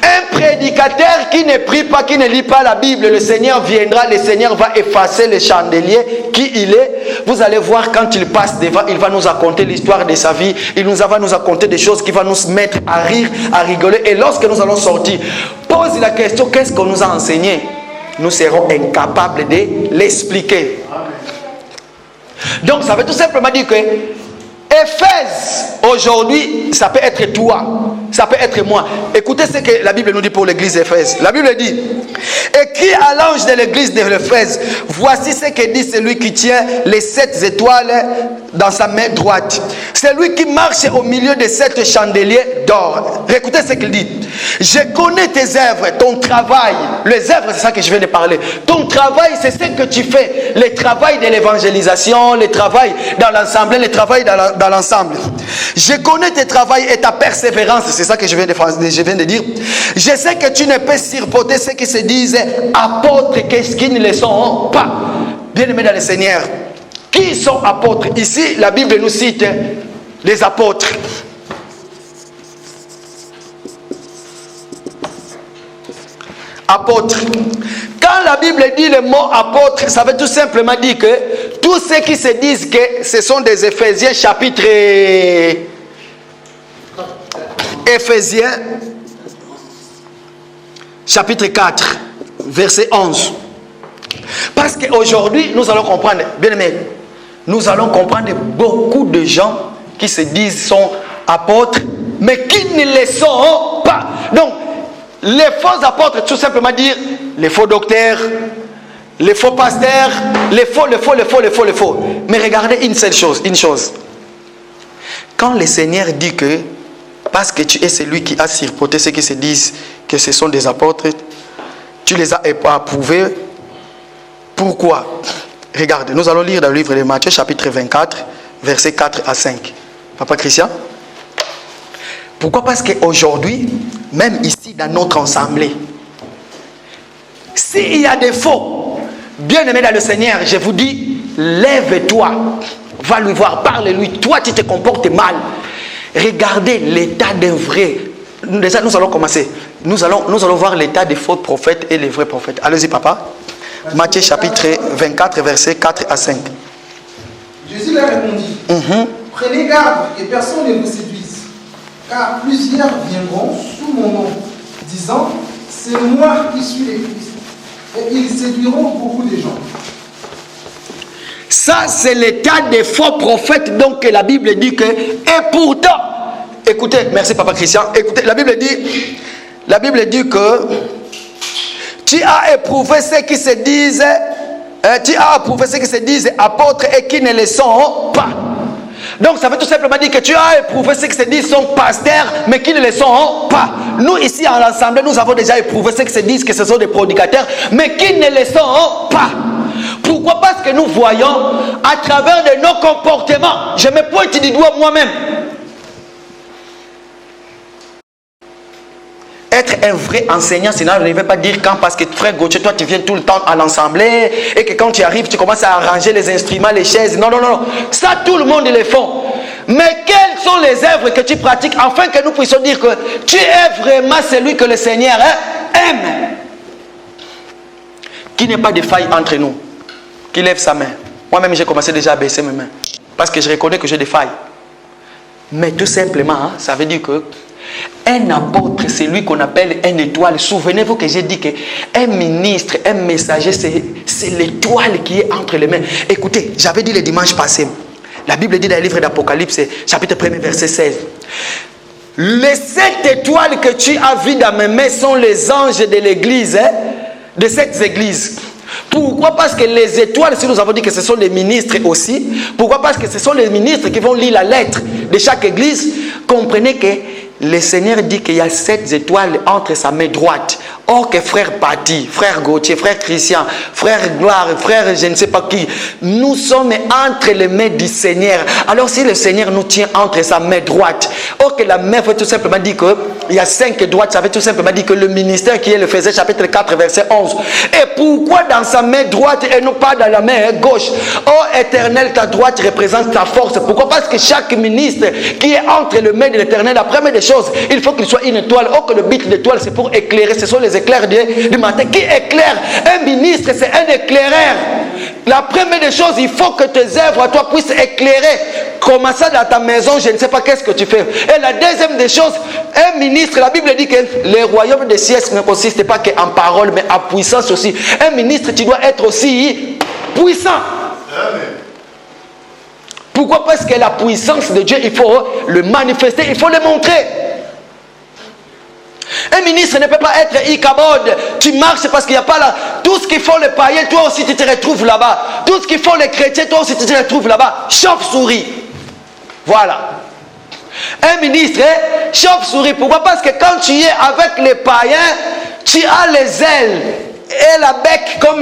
Un prédicateur qui ne prie pas, qui ne lit pas la Bible, le Seigneur viendra, le Seigneur va effacer le chandelier qui il est. Vous allez voir quand il passe devant, il va nous raconter l'histoire de sa vie, il va nous raconter des choses qui vont nous mettre à rire, à rigoler. Et lorsque nous allons sortir, pose la question, qu'est-ce qu'on nous a enseigné? Nous serons incapables de l'expliquer. Donc ça veut tout simplement dire que Éphèse, aujourd'hui, ça peut être toi, ça peut être moi. Écoutez ce que la Bible nous dit pour l'église d'Éphèse. La Bible dit, écrit à l'ange de l'église d'Éphèse, voici ce que dit celui qui tient les 7 étoiles dans sa main droite. Celui qui marche au milieu de 7 chandeliers d'or. Écoutez ce qu'il dit. Je connais tes œuvres, ton travail. Les œuvres, c'est ça que je viens de parler. Ton travail, c'est ce que tu fais. Le travail de l'évangélisation, le travail dans l'ensemble, le travail dans l'ensemble. Je connais tes travaux et ta persévérance. C'est ça que je viens de dire. Je sais que tu ne peux supporter ceux qui se disent apôtres, qu'est-ce qu'ils ne le sont pas. Bien-aimés dans le Seigneur, qui sont apôtres? Ici, la Bible nous cite les apôtres. Apôtres. Quand la Bible dit le mot apôtre, ça veut tout simplement dire que tous ceux qui se disent que ce sont des Éphésiens, chapitre Éphésiens, chapitre 4, verset 11. Parce qu'aujourd'hui, nous allons comprendre, bien aimé, nous allons comprendre beaucoup de gens qui se disent sont apôtres, mais qui ne le sont pas. Donc, les faux apôtres, tout simplement dire les faux docteurs, les faux pasteurs, les faux. Mais regardez une seule chose, Quand le Seigneur dit que, parce que tu es celui qui a surporté ceux qui se disent que ce sont des apôtres, tu les as approuvés. Pourquoi? Regardez, nous allons lire dans le livre de Matthieu, chapitre 24, versets 4 à 5. Papa Christian? Pourquoi? Parce qu'aujourd'hui, même ici dans notre assemblée, s'il y a des faux, bien-aimés dans le Seigneur, je vous dis, lève-toi, va lui voir, parle-lui. Toi, tu te comportes mal. Regardez l'état d'un vrai. Déjà, nous allons commencer. Nous allons voir l'état des faux prophètes et les vrais prophètes. Allez-y, papa. Matthieu chapitre 24, versets 4 à 5. Jésus leur répondit, prenez garde que personne ne vous séduise, car plusieurs viendront sous mon nom, disant, c'est moi qui suis le Christ. Et ils séduiront beaucoup de gens. Ça, c'est l'état des faux prophètes, donc que la Bible dit que, et pourtant, écoutez, merci Papa Christian, écoutez, la Bible dit que tu as éprouvé ceux qui se disent, apôtres et qui ne le sont pas. Donc ça veut tout simplement dire que tu as éprouvé ceux qui se disent sont pasteurs, mais qui ne le sont pas. Nous ici en l'Assemblée, nous avons déjà éprouvé ceux qui se disent que ce sont des prédicateurs, mais qui ne le sont pas. Pourquoi? Parce que nous voyons à travers de nos comportements. Je me pointe du doigt moi-même. Être un vrai enseignant, cela ne veut pas dire quand, parce que frère Gauthier, toi tu viens tout le temps à l'assemblée et que quand tu arrives, tu commences à arranger les instruments, les chaises. Non, non, non, non. Ça, tout le monde le fait. Mais quelles sont les œuvres que tu pratiques afin que nous puissions dire que tu es vraiment celui que le Seigneur aime? Qu'il n'y ait pas de faille entre nous. Qui lève sa main. Moi-même, j'ai commencé déjà à baisser mes mains. Parce que je reconnais que j'ai des failles. Mais tout simplement, ça veut dire que un apôtre, c'est lui qu'on appelle une étoile. Souvenez-vous que j'ai dit qu'un ministre, un messager, c'est l'étoile qui est entre les mains. Écoutez, j'avais dit le dimanche passé, la Bible dit dans le livre d'Apocalypse, chapitre 1, verset 16. Les 7 étoiles que tu as vues dans mes mains sont les anges de l'église, de cette église. Pourquoi? Parce que les étoiles, si nous avons dit que ce sont les ministres aussi, pourquoi? Parce que ce sont les ministres qui vont lire la lettre de chaque église. Comprenez que le Seigneur dit qu'il y a 7 étoiles entre sa main droite. Or que frère Patti, frère Gauthier, frère Christian, frère Gloire, frère je ne sais pas qui, nous sommes entre les mains du Seigneur. Alors si le Seigneur nous tient entre sa main droite, or que la main veut tout simplement dire qu'il y a 5 droites, ça veut tout simplement dire que le ministère qui est le Ephésiens chapitre 4 verset 11. Et pourquoi dans sa main droite et non pas dans la main gauche? Oh Éternel, ta droite représente ta force. Pourquoi? Parce que chaque ministre qui est entre les mains de l'Éternel, la première des choses, il faut qu'il soit une étoile. Or que le but de l'étoile c'est pour éclairer, ce sont les éclairs du matin. Qui éclaire? Un ministre, c'est un éclaireur. La première des choses, il faut que tes œuvres à toi puissent éclairer. Comment ça dans ta maison, je ne sais pas qu'est-ce que tu fais. Et la deuxième des choses, un ministre, la Bible dit que le royaume des cieux ne consiste pas qu'en parole, mais en puissance aussi. Un ministre, tu dois être aussi puissant. Amen. Pourquoi? Parce que la puissance de Dieu, il faut le manifester, il faut le montrer. Un ministre ne peut pas être Ichabod. Tu marches parce qu'il n'y a pas là. Tout ce qu'il faut les païens, toi aussi tu te retrouves là-bas. Tout ce qu'il faut les chrétiens, toi aussi tu te retrouves là-bas. Chauve-souris. Voilà. Un ministre, chauve-souris. Pourquoi? Parce que quand tu es avec les païens, tu as les ailes et la bec comme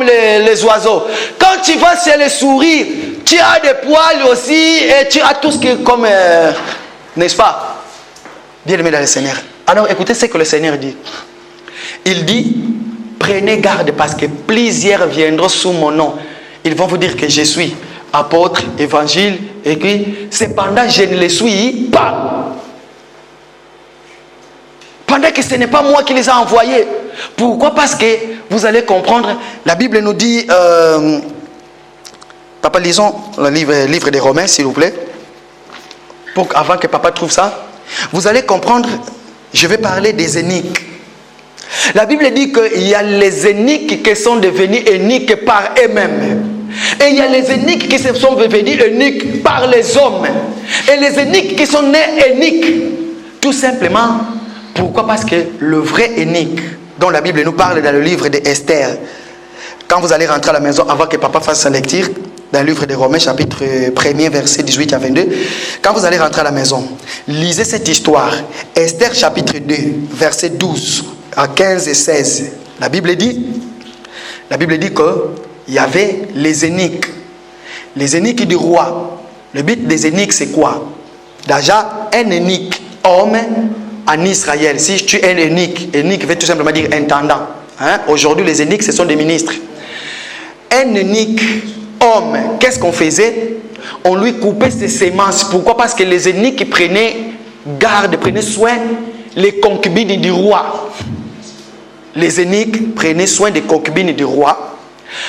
les oiseaux. Quand tu vas chez les souris, tu as des poils aussi et tu as tout ce qui est comme... n'est-ce pas? Bien-aimé dans le Seigneur. Alors écoutez ce que le Seigneur dit. Il dit, prenez garde parce que plusieurs viendront sous mon nom. Ils vont vous dire que je suis apôtre, évangile, et puis cependant je ne le suis pas. Pendant que ce n'est pas moi qui les ai envoyés. Pourquoi? Parce que vous allez comprendre, la Bible nous dit, papa lisons le livre des Romains s'il vous plaît, avant que papa trouve ça. Vous allez comprendre, je vais parler des eunuques. La Bible dit qu'il y a les eunuques qui sont devenus eunuques par eux-mêmes. Et il y a les eunuques qui se sont devenus eunuques par les hommes. Et les eunuques qui sont nés eunuques. Tout simplement, pourquoi? Parce que le vrai eunuque, dont la Bible nous parle dans le livre d'Esther, quand vous allez rentrer à la maison, avant que papa fasse sa lecture, dans le livre des Romains, chapitre 1er, verset 18 à 22. Quand vous allez rentrer à la maison, lisez cette histoire. Esther, chapitre 2, verset 12 à 15 et 16. La Bible dit qu'il y avait les eunuques. Les eunuques du roi. Le but des eunuques, c'est quoi? Déjà, un eunuque, homme, en Israël. Si tu es un eunuque veut tout simplement dire intendant. Aujourd'hui, les eunuques, ce sont des ministres. Un eunuque homme, qu'est-ce qu'on faisait? On lui coupait ses semences. Pourquoi? Parce que les eunuques prenaient garde, prenaient soin les concubines du roi. Les eunuques prenaient soin des concubines du roi.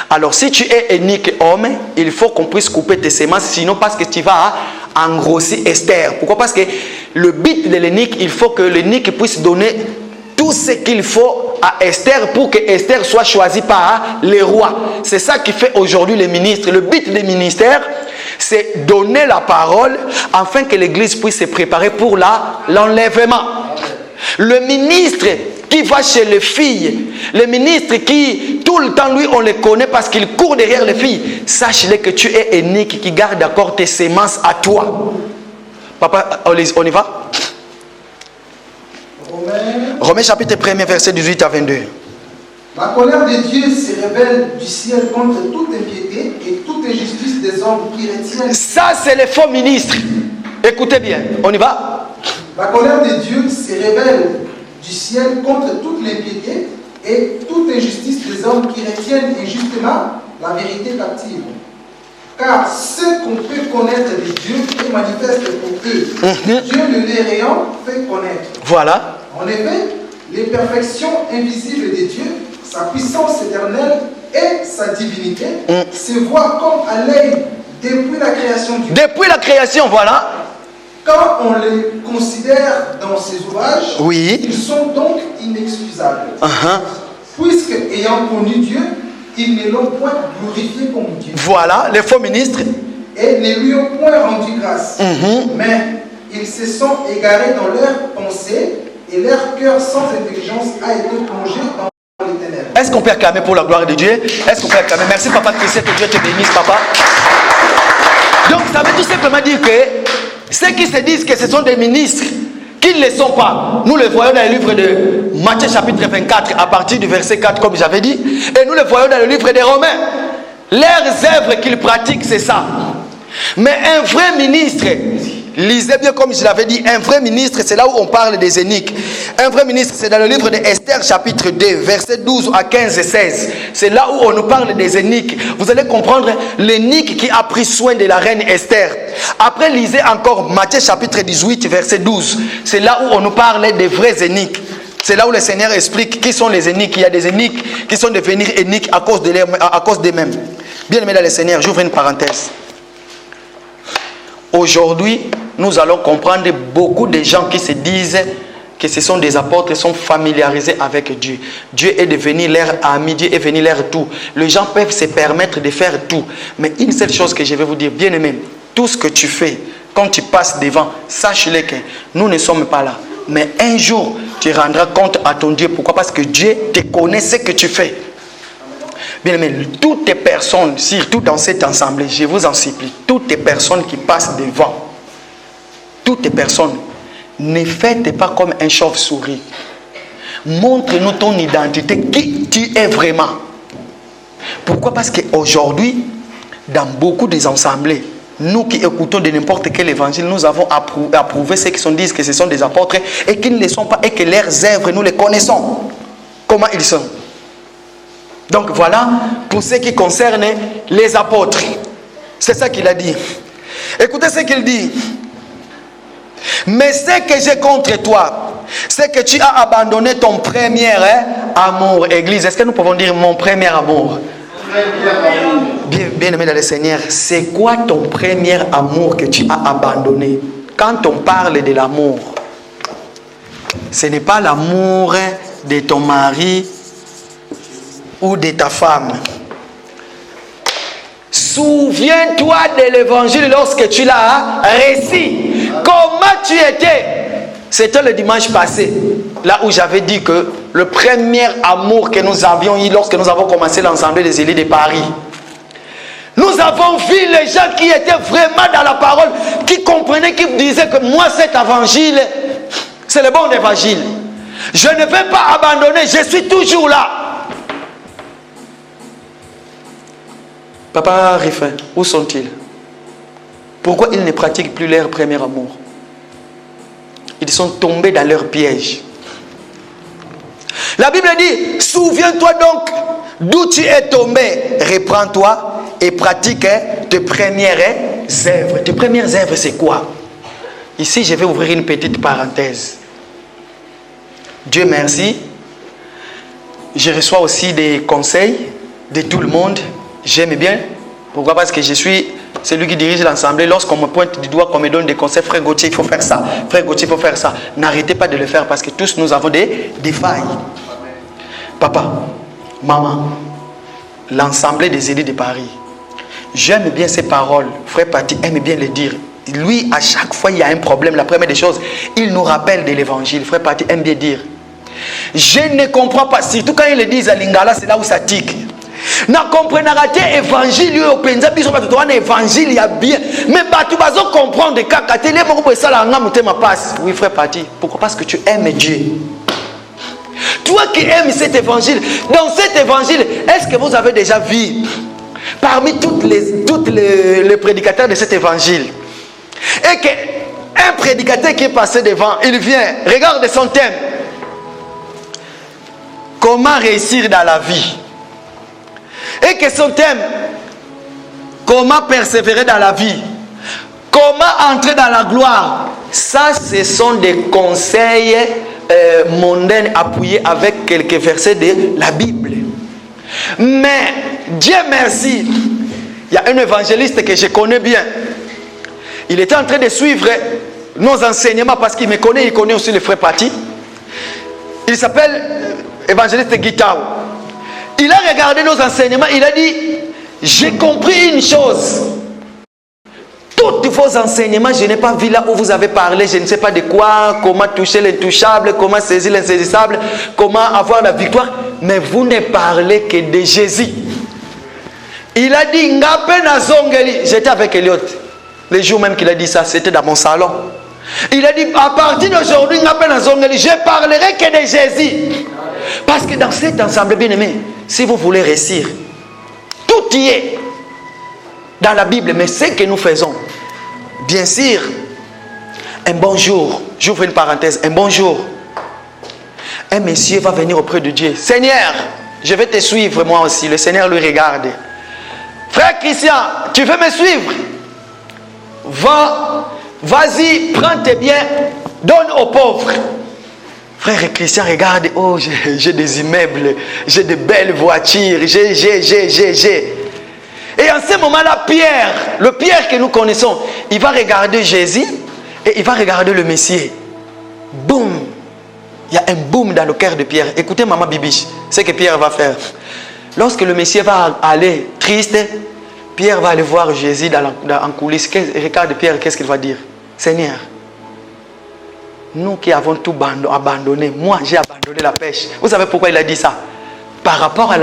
Alors si tu es eunuque homme, il faut qu'on puisse couper tes semences, sinon parce que tu vas engrossir Esther. Pourquoi? Parce que le but de l'eunuque, il faut que l'eunuque puisse donner tout ce qu'il faut à Esther pour que Esther soit choisie par les rois. C'est ça qui fait aujourd'hui les ministres. Le but des ministères, c'est donner la parole afin que l'Église puisse se préparer pour l'enlèvement. Le ministre qui va chez les filles, le ministre qui, tout le temps, lui, on le connaît parce qu'il court derrière les filles. Sache-le que tu es unique, qui garde encore tes semences à toi. Papa, on y va? Romains chapitre 1er, verset 18 à 22. La colère de Dieu se révèle du ciel contre toute impiété et toute injustice des hommes qui retiennent. Ça, c'est les faux ministres. Écoutez bien, on y va? La colère de Dieu se révèle du ciel contre toute l'impiété et toute injustice des hommes qui retiennent injustement la vérité captive. Car ce qu'on peut connaître de Dieu est manifeste pour eux. Dieu le les ayant fait connaître. Voilà. En effet, les perfections invisibles de Dieu, sa puissance éternelle et sa divinité se voient comme à l'œil depuis la création du monde. Depuis la création, voilà. Quand on les considère dans ses ouvrages, oui, ils sont donc inexcusables. Puisque, ayant connu Dieu, ils ne l'ont point glorifié comme Dieu. Voilà, les faux ministres. Et ne lui ont point rendu grâce. Mais ils se sont égarés dans leurs pensées et leur cœur sans intelligence a été plongé dans les ténèbres. Est-ce qu'on peut acclamer pour la gloire de Dieu? Est-ce qu'on peut acclamer? Merci papa Christian, que Dieu te bénisse papa. Donc ça veut tout simplement dire que ceux qui se disent que ce sont des ministres, qu'ils ne le sont pas. Nous le voyons dans le livre de Matthieu chapitre 24 à partir du verset 4 comme j'avais dit. Et nous le voyons dans le livre des Romains. Leurs œuvres qu'ils pratiquent, c'est ça. Mais un vrai ministre, lisez bien comme je l'avais dit, un vrai ministre, c'est là où on parle des éniques. Un vrai ministre, c'est dans le livre de Esther chapitre 2, versets 12 à 15 et 16. C'est là où on nous parle des éniques. Vous allez comprendre l'énique qui a pris soin de la reine Esther. Après, lisez encore Matthieu chapitre 18, verset 12. C'est là où on nous parle des vrais éniques. C'est là où le Seigneur explique qui sont les éniques. Il y a des éniques qui sont devenus éniques à cause d'eux-mêmes. Bien aimé dans le Seigneur, j'ouvre une parenthèse. Aujourd'hui, nous allons comprendre beaucoup de gens qui se disent que ce sont des apôtres, sont familiarisés avec Dieu. Dieu est devenu leur ami, Dieu est venu leur tout. Les gens peuvent se permettre de faire tout. Mais une seule chose que je vais vous dire, bien aimé, tout ce que tu fais, quand tu passes devant, sache-le que nous ne sommes pas là. Mais un jour, tu rendras compte à ton Dieu. Pourquoi? Parce que Dieu te connaît ce que tu fais. Bien aimé, toutes les personnes, surtout dans cette assemblée, je vous en supplie, toutes les personnes qui passent devant, toutes les personnes, ne faites pas comme un chauve-souris. Montre-nous ton identité, qui tu es vraiment. Pourquoi? Parce qu'aujourd'hui, dans beaucoup des assemblées, nous qui écoutons de n'importe quel évangile, nous avons approuvé ceux qui disent que ce sont des apôtres et qui ne le sont pas et que leurs œuvres, nous les connaissons. Comment ils sont? Donc voilà, pour ce qui concerne les apôtres. C'est ça qu'il a dit. Écoutez ce qu'il dit. Mais ce que j'ai contre toi, c'est que tu as abandonné ton premier amour. Église, est-ce que nous pouvons dire mon premier amour? Bien aimé dans le Seigneur, c'est quoi ton premier amour que tu as abandonné? Quand on parle de l'amour, ce n'est pas l'amour de ton mari ou de ta femme. Souviens-toi de l'évangile lorsque tu l'as récit. Comment tu étais? C'était le dimanche passé, là où j'avais dit que le premier amour que nous avions eu lorsque nous avons commencé l'ensemble des élites de Paris. Nous avons vu les gens qui étaient vraiment dans la parole, qui comprenaient, qui disaient que moi cet évangile, c'est le bon évangile. Je ne vais pas abandonner, je suis toujours là. Papa Riffin, où sont-ils? Pourquoi ils ne pratiquent plus leur premier amour? Ils sont tombés dans leur piège. La Bible dit, souviens-toi donc d'où tu es tombé, reprends-toi et pratique tes premières œuvres. Tes premières œuvres, c'est quoi? Ici, je vais ouvrir une petite parenthèse. Dieu merci. Je reçois aussi des conseils de tout le monde. J'aime bien. Pourquoi? Parce que je suis c'est lui qui dirige l'assemblée. Lorsqu'on me pointe du doigt, qu'on me donne des conseils, frère Gauthier, il faut faire ça, frère Gauthier, il faut faire ça. N'arrêtez pas de le faire parce que tous nous avons des failles. Papa, maman, l'assemblée des élus de Paris, j'aime bien ces paroles. Frère Pati aime bien les dire. Lui, à chaque fois, il y a un problème. La première des choses, il nous rappelle de l'évangile. Frère Pati aime bien dire. Je ne comprends pas, surtout quand ils le disent à Lingala, c'est là où ça tique. Na comprenez pas évangile au penza biso ba to évangile ya bien mais batu bazo comprendre kaka télé moko bo sala nga mutema passe. Oui frère Pati, pourquoi? Parce que tu aimes Dieu. Toi qui aimes cet évangile, dans cet évangile, est-ce que vous avez déjà vu parmi toutes les prédicateurs de cet évangile et qu'un prédicateur qui est passé devant, il vient, regarde son thème. Comment réussir dans la vie? Et que son thème, comment persévérer dans la vie, comment entrer dans la gloire. Ça, ce sont des conseils mondains appuyés avec quelques versets de la Bible. Mais Dieu merci, il y a un évangéliste que je connais bien. Il était en train de suivre nos enseignements parce qu'il me connaît, il connaît aussi le frère Pati. Il s'appelle évangéliste Guitao. Il a regardé nos enseignements, il a dit, j'ai compris une chose. Tous vos enseignements, je n'ai pas vu là où vous avez parlé, je ne sais pas de quoi, comment toucher l'intouchable, comment saisir l'insaisissable, comment avoir la victoire, mais vous ne parlez que de Jésus. Il a dit, Ngape Nazongeli, j'étais avec Elliot, le jour même qu'il a dit ça, c'était dans mon salon. Il a dit, à partir d'aujourd'hui, Ngape Nazongeli, je parlerai que de Jésus. Parce que dans cet ensemble, bien aimé, si vous voulez réussir, tout y est dans la Bible, mais ce que nous faisons, bien sûr, un bon jour, j'ouvre une parenthèse, un bon jour, un monsieur va venir auprès de Dieu. Seigneur, je vais te suivre moi aussi. Le Seigneur lui regarde. Frère Christian, tu veux me suivre? Va, vas-y, prends tes biens, donne aux pauvres. Frère Christian, regarde, oh, j'ai des immeubles, j'ai de belles voitures, j'ai. Et en ce moment-là, Pierre, le Pierre que nous connaissons, il va regarder Jésus et il va regarder le Messie. Boum! Il y a un boum dans le cœur de Pierre. Écoutez, maman Bibiche, ce que Pierre va faire. Lorsque le Messie va aller triste, Pierre va aller voir Jésus en coulisses. Regarde Pierre, qu'est-ce qu'il va dire? Seigneur, nous qui avons tout abandonné, moi j'ai abandonné la pêche. Vous savez pourquoi il a dit ça? Par rapport à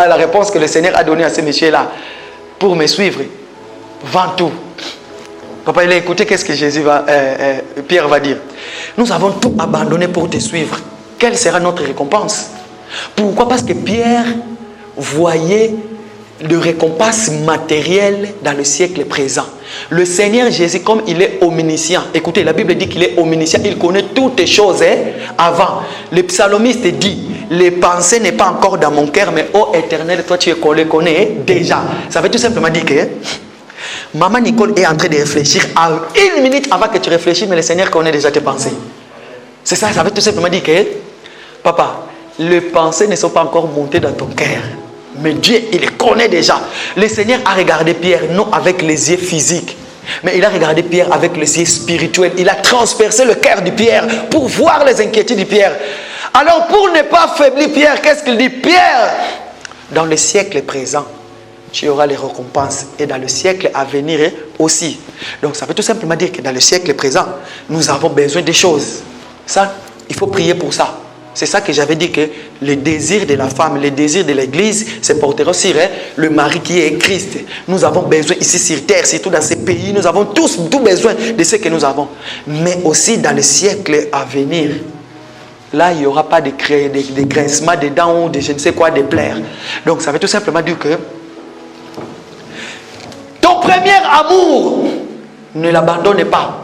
la réponse que le Seigneur a donnée à ce monsieur-là, pour me suivre, vends tout. Papa, il a écouté qu'est-ce que Pierre va dire. Nous avons tout abandonné pour te suivre. Quelle sera notre récompense? Pourquoi? Parce que Pierre voyait de récompense matérielle dans le siècle présent. Le Seigneur Jésus, comme il est omniscient, écoutez, la Bible dit qu'il est omniscient, il connaît toutes les choses avant. Le psalmiste dit, les pensées n'est pas encore dans mon cœur, mais ô Éternel, toi tu es connais déjà. Ça veut tout simplement dire que maman Nicole est en train de réfléchir à une minute avant que tu réfléchisses, mais le Seigneur connaît déjà tes pensées. C'est ça, ça veut tout simplement dire que papa, les pensées ne sont pas encore montées dans ton cœur. Mais Dieu, il les connaît déjà. Le Seigneur a regardé Pierre, non avec les yeux physiques, mais il a regardé Pierre avec les yeux spirituels. Il a transpercé le cœur de Pierre pour voir les inquiétudes de Pierre. Alors, pour ne pas affaiblir Pierre, qu'est-ce qu'il dit? Pierre, dans le siècle présent, tu auras les récompenses. Et dans le siècle à venir aussi. Donc, ça veut tout simplement dire que dans le siècle présent, nous avons besoin des choses. Ça, il faut prier pour ça. C'est ça que j'avais dit, que le désir de la femme, le désir de l'église se portera sur le mari qui est Christ. Nous avons besoin ici sur terre, surtout dans ces pays, nous avons tous tout besoin de ce que nous avons. Mais aussi dans le siècle à venir, là il n'y aura pas de grincements de dents ou de je ne sais quoi, de plaies. Donc ça veut tout simplement dire que ton premier amour, ne l'abandonne pas.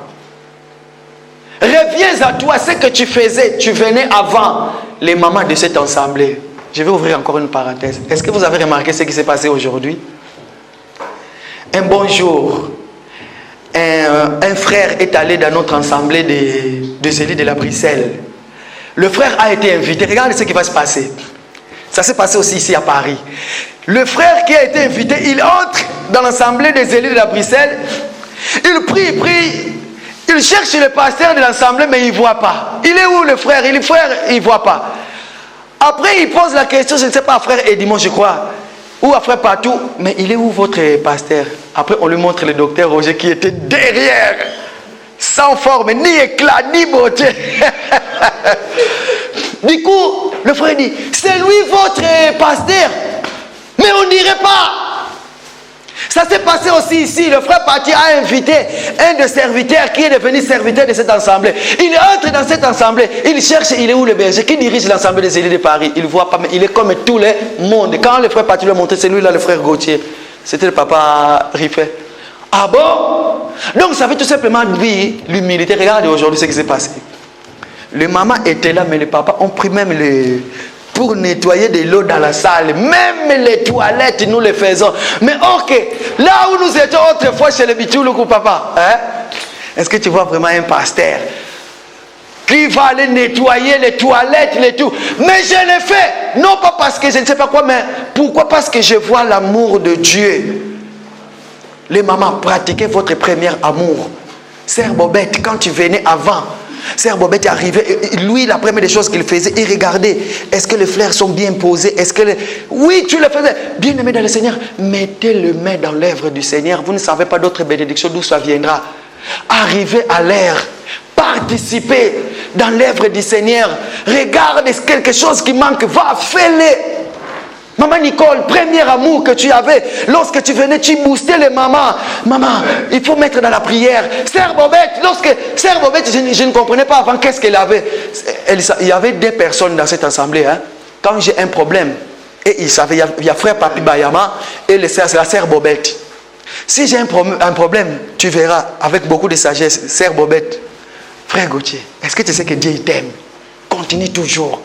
Reviens à toi, ce que tu faisais, tu venais avant les mamans de cette assemblée. Je vais ouvrir encore une parenthèse. Est-ce que vous avez remarqué ce qui s'est passé aujourd'hui? Un bon jour, un frère est allé dans notre assemblée des élus de la Bruxelles. Le frère a été invité. Regardez ce qui va se passer. Ça s'est passé aussi ici à Paris. Le frère qui a été invité, il entre dans l'assemblée des élus de la Bruxelles. Il prie. Il cherche le pasteur de l'assemblée, mais il ne voit pas. Il est où le frère? Il ne voit pas. Après, il pose la question, je ne sais pas, à frère Edimon, je crois, ou à frère Patou, mais il est où votre pasteur? Après, on lui montre le docteur Roger qui était derrière, sans forme, ni éclat, ni beauté. Du coup, le frère dit, c'est lui votre pasteur, mais on ne dirait pas. Ça s'est passé aussi ici. Le frère Pati a invité un des serviteurs qui est devenu serviteur de cette assemblée. Il entre dans cette assemblée. Il cherche, il est où le berger qui dirige l'assemblée des élus de Paris? Il ne voit pas, mais il est comme tout le monde. Quand le frère Pati lui a montré, c'est lui là, le frère Gauthier. C'était le papa Riffet. Ah bon? Donc ça veut tout simplement dire l'humilité. Regardez aujourd'hui ce qui s'est passé. Le maman était là, mais le papa ont pris même pour nettoyer de l'eau dans la salle. Même les toilettes, nous les faisons. Mais ok, là où nous étions autrefois chez le Bitoulou, papa, hein? Est-ce que tu vois vraiment un pasteur qui va aller nettoyer les toilettes, les tout? Mais je l'ai fait, non pas parce que je ne sais pas quoi, mais pourquoi? Parce que je vois l'amour de Dieu. Les mamans, pratiquez votre premier amour. Sœur Bobette, quand tu venais avant, Sœur Bobette est arrivée, lui, la première des choses qu'il faisait, il regardait, est-ce que les fleurs sont bien posées? Est-ce que oui, tu le faisais. Bien aimé dans le Seigneur, mettez le main dans l'œuvre du Seigneur. Vous ne savez pas d'autre bénédiction d'où ça viendra. Arrivez à l'heure, participez dans l'œuvre du Seigneur. Regarde quelque chose qui manque, va, fais-le. Maman Nicole, premier amour que tu avais, lorsque tu venais, tu boostais les mamans. Maman, il faut mettre dans la prière. Sœur Bobette, Sœur Bobette, je ne comprenais pas avant qu'est-ce qu'elle avait. Il y avait des personnes dans cette assemblée. Hein. Quand j'ai un problème, et il savait, il y a frère Papi Bayama et c'est la sœur Bobette. Si j'ai un problème, tu verras, avec beaucoup de sagesse, sœur Bobette, frère Gauthier, est-ce que tu sais que Dieu t'aime? Continue toujours.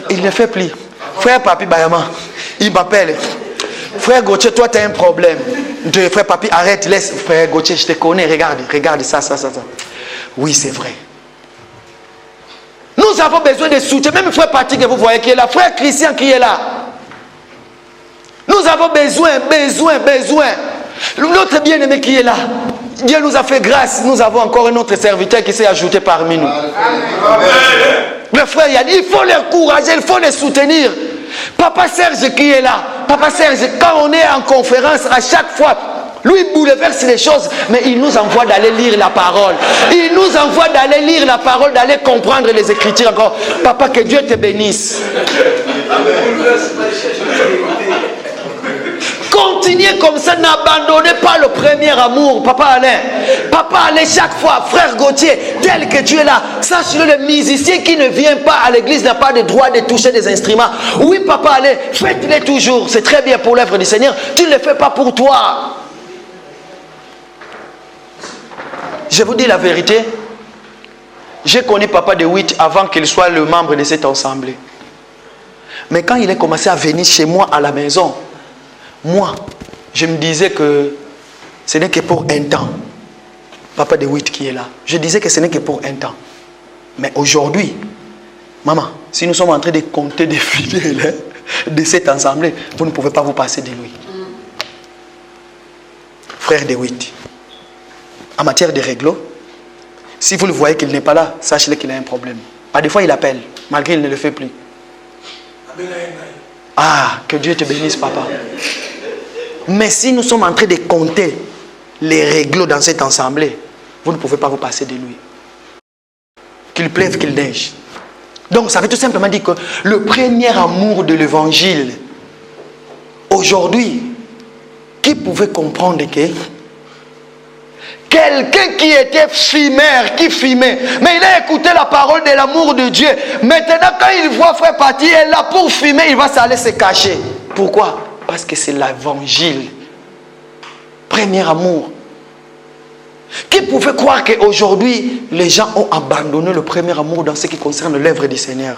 Il ne fait plus. Frère Papi Bayama, il m'appelle. Frère Gauthier, toi tu as un problème. Frère Papi, arrête, laisse. Frère Gauthier, je te connais, regarde ça. Oui, c'est vrai. Nous avons besoin de soutien. Même frère Papi que vous voyez qui est là. Frère Christian qui est là. Nous avons besoin. L'autre bien-aimé qui est là. Dieu nous a fait grâce. Nous avons encore un autre serviteur qui s'est ajouté parmi nous. Le frère Yann, il faut les encourager, il faut les soutenir. Papa Serge qui est là. Papa Serge, quand on est en conférence, à chaque fois, lui il bouleverse les choses, mais il nous envoie d'aller lire la parole. Il nous envoie d'aller lire la parole, d'aller comprendre les Écritures encore. Papa, que Dieu te bénisse. Continuez comme ça, n'abandonnez pas le premier amour. Papa Alain, chaque fois, frère Gauthier, tel que tu es là, sache-le, le musicien qui ne vient pas à l'église n'a pas le droit de toucher des instruments. Oui, Papa Alain, faites-les toujours, c'est très bien pour l'œuvre du Seigneur, tu ne le fais pas pour toi. Je vous dis la vérité, j'ai connu Papa de Witt avant qu'il soit le membre de cette assemblée. Mais quand il a commencé à venir chez moi à la maison, moi, je me disais que ce n'est que pour un temps. Papa de Witt qui est là. Je disais que ce n'est que pour un temps. Mais aujourd'hui, maman, si nous sommes en train de compter des fidèles de cette assemblée, vous ne pouvez pas vous passer de lui. Frère de Witt, en matière de réglo, si vous le voyez qu'il n'est pas là, sachez qu'il a un problème. Par des fois, il appelle, malgré qu'il ne le fait plus. Ah, que Dieu te bénisse, papa. Mais si nous sommes en train de compter les réglos dans cette assemblée, vous ne pouvez pas vous passer de lui. Qu'il pleuve, qu'il neige. Donc ça veut tout simplement dire que le premier amour de l'évangile, aujourd'hui, qui pouvait comprendre que quelqu'un qui était fumeur, qui fumait, mais il a écouté la parole de l'amour de Dieu. Maintenant, quand il voit frère Paty est là pour fumer, il va s'aller se cacher. Pourquoi? Parce que c'est l'évangile. Premier amour. Qui pouvait croire qu'aujourd'hui, les gens ont abandonné le premier amour dans ce qui concerne l'œuvre du Seigneur?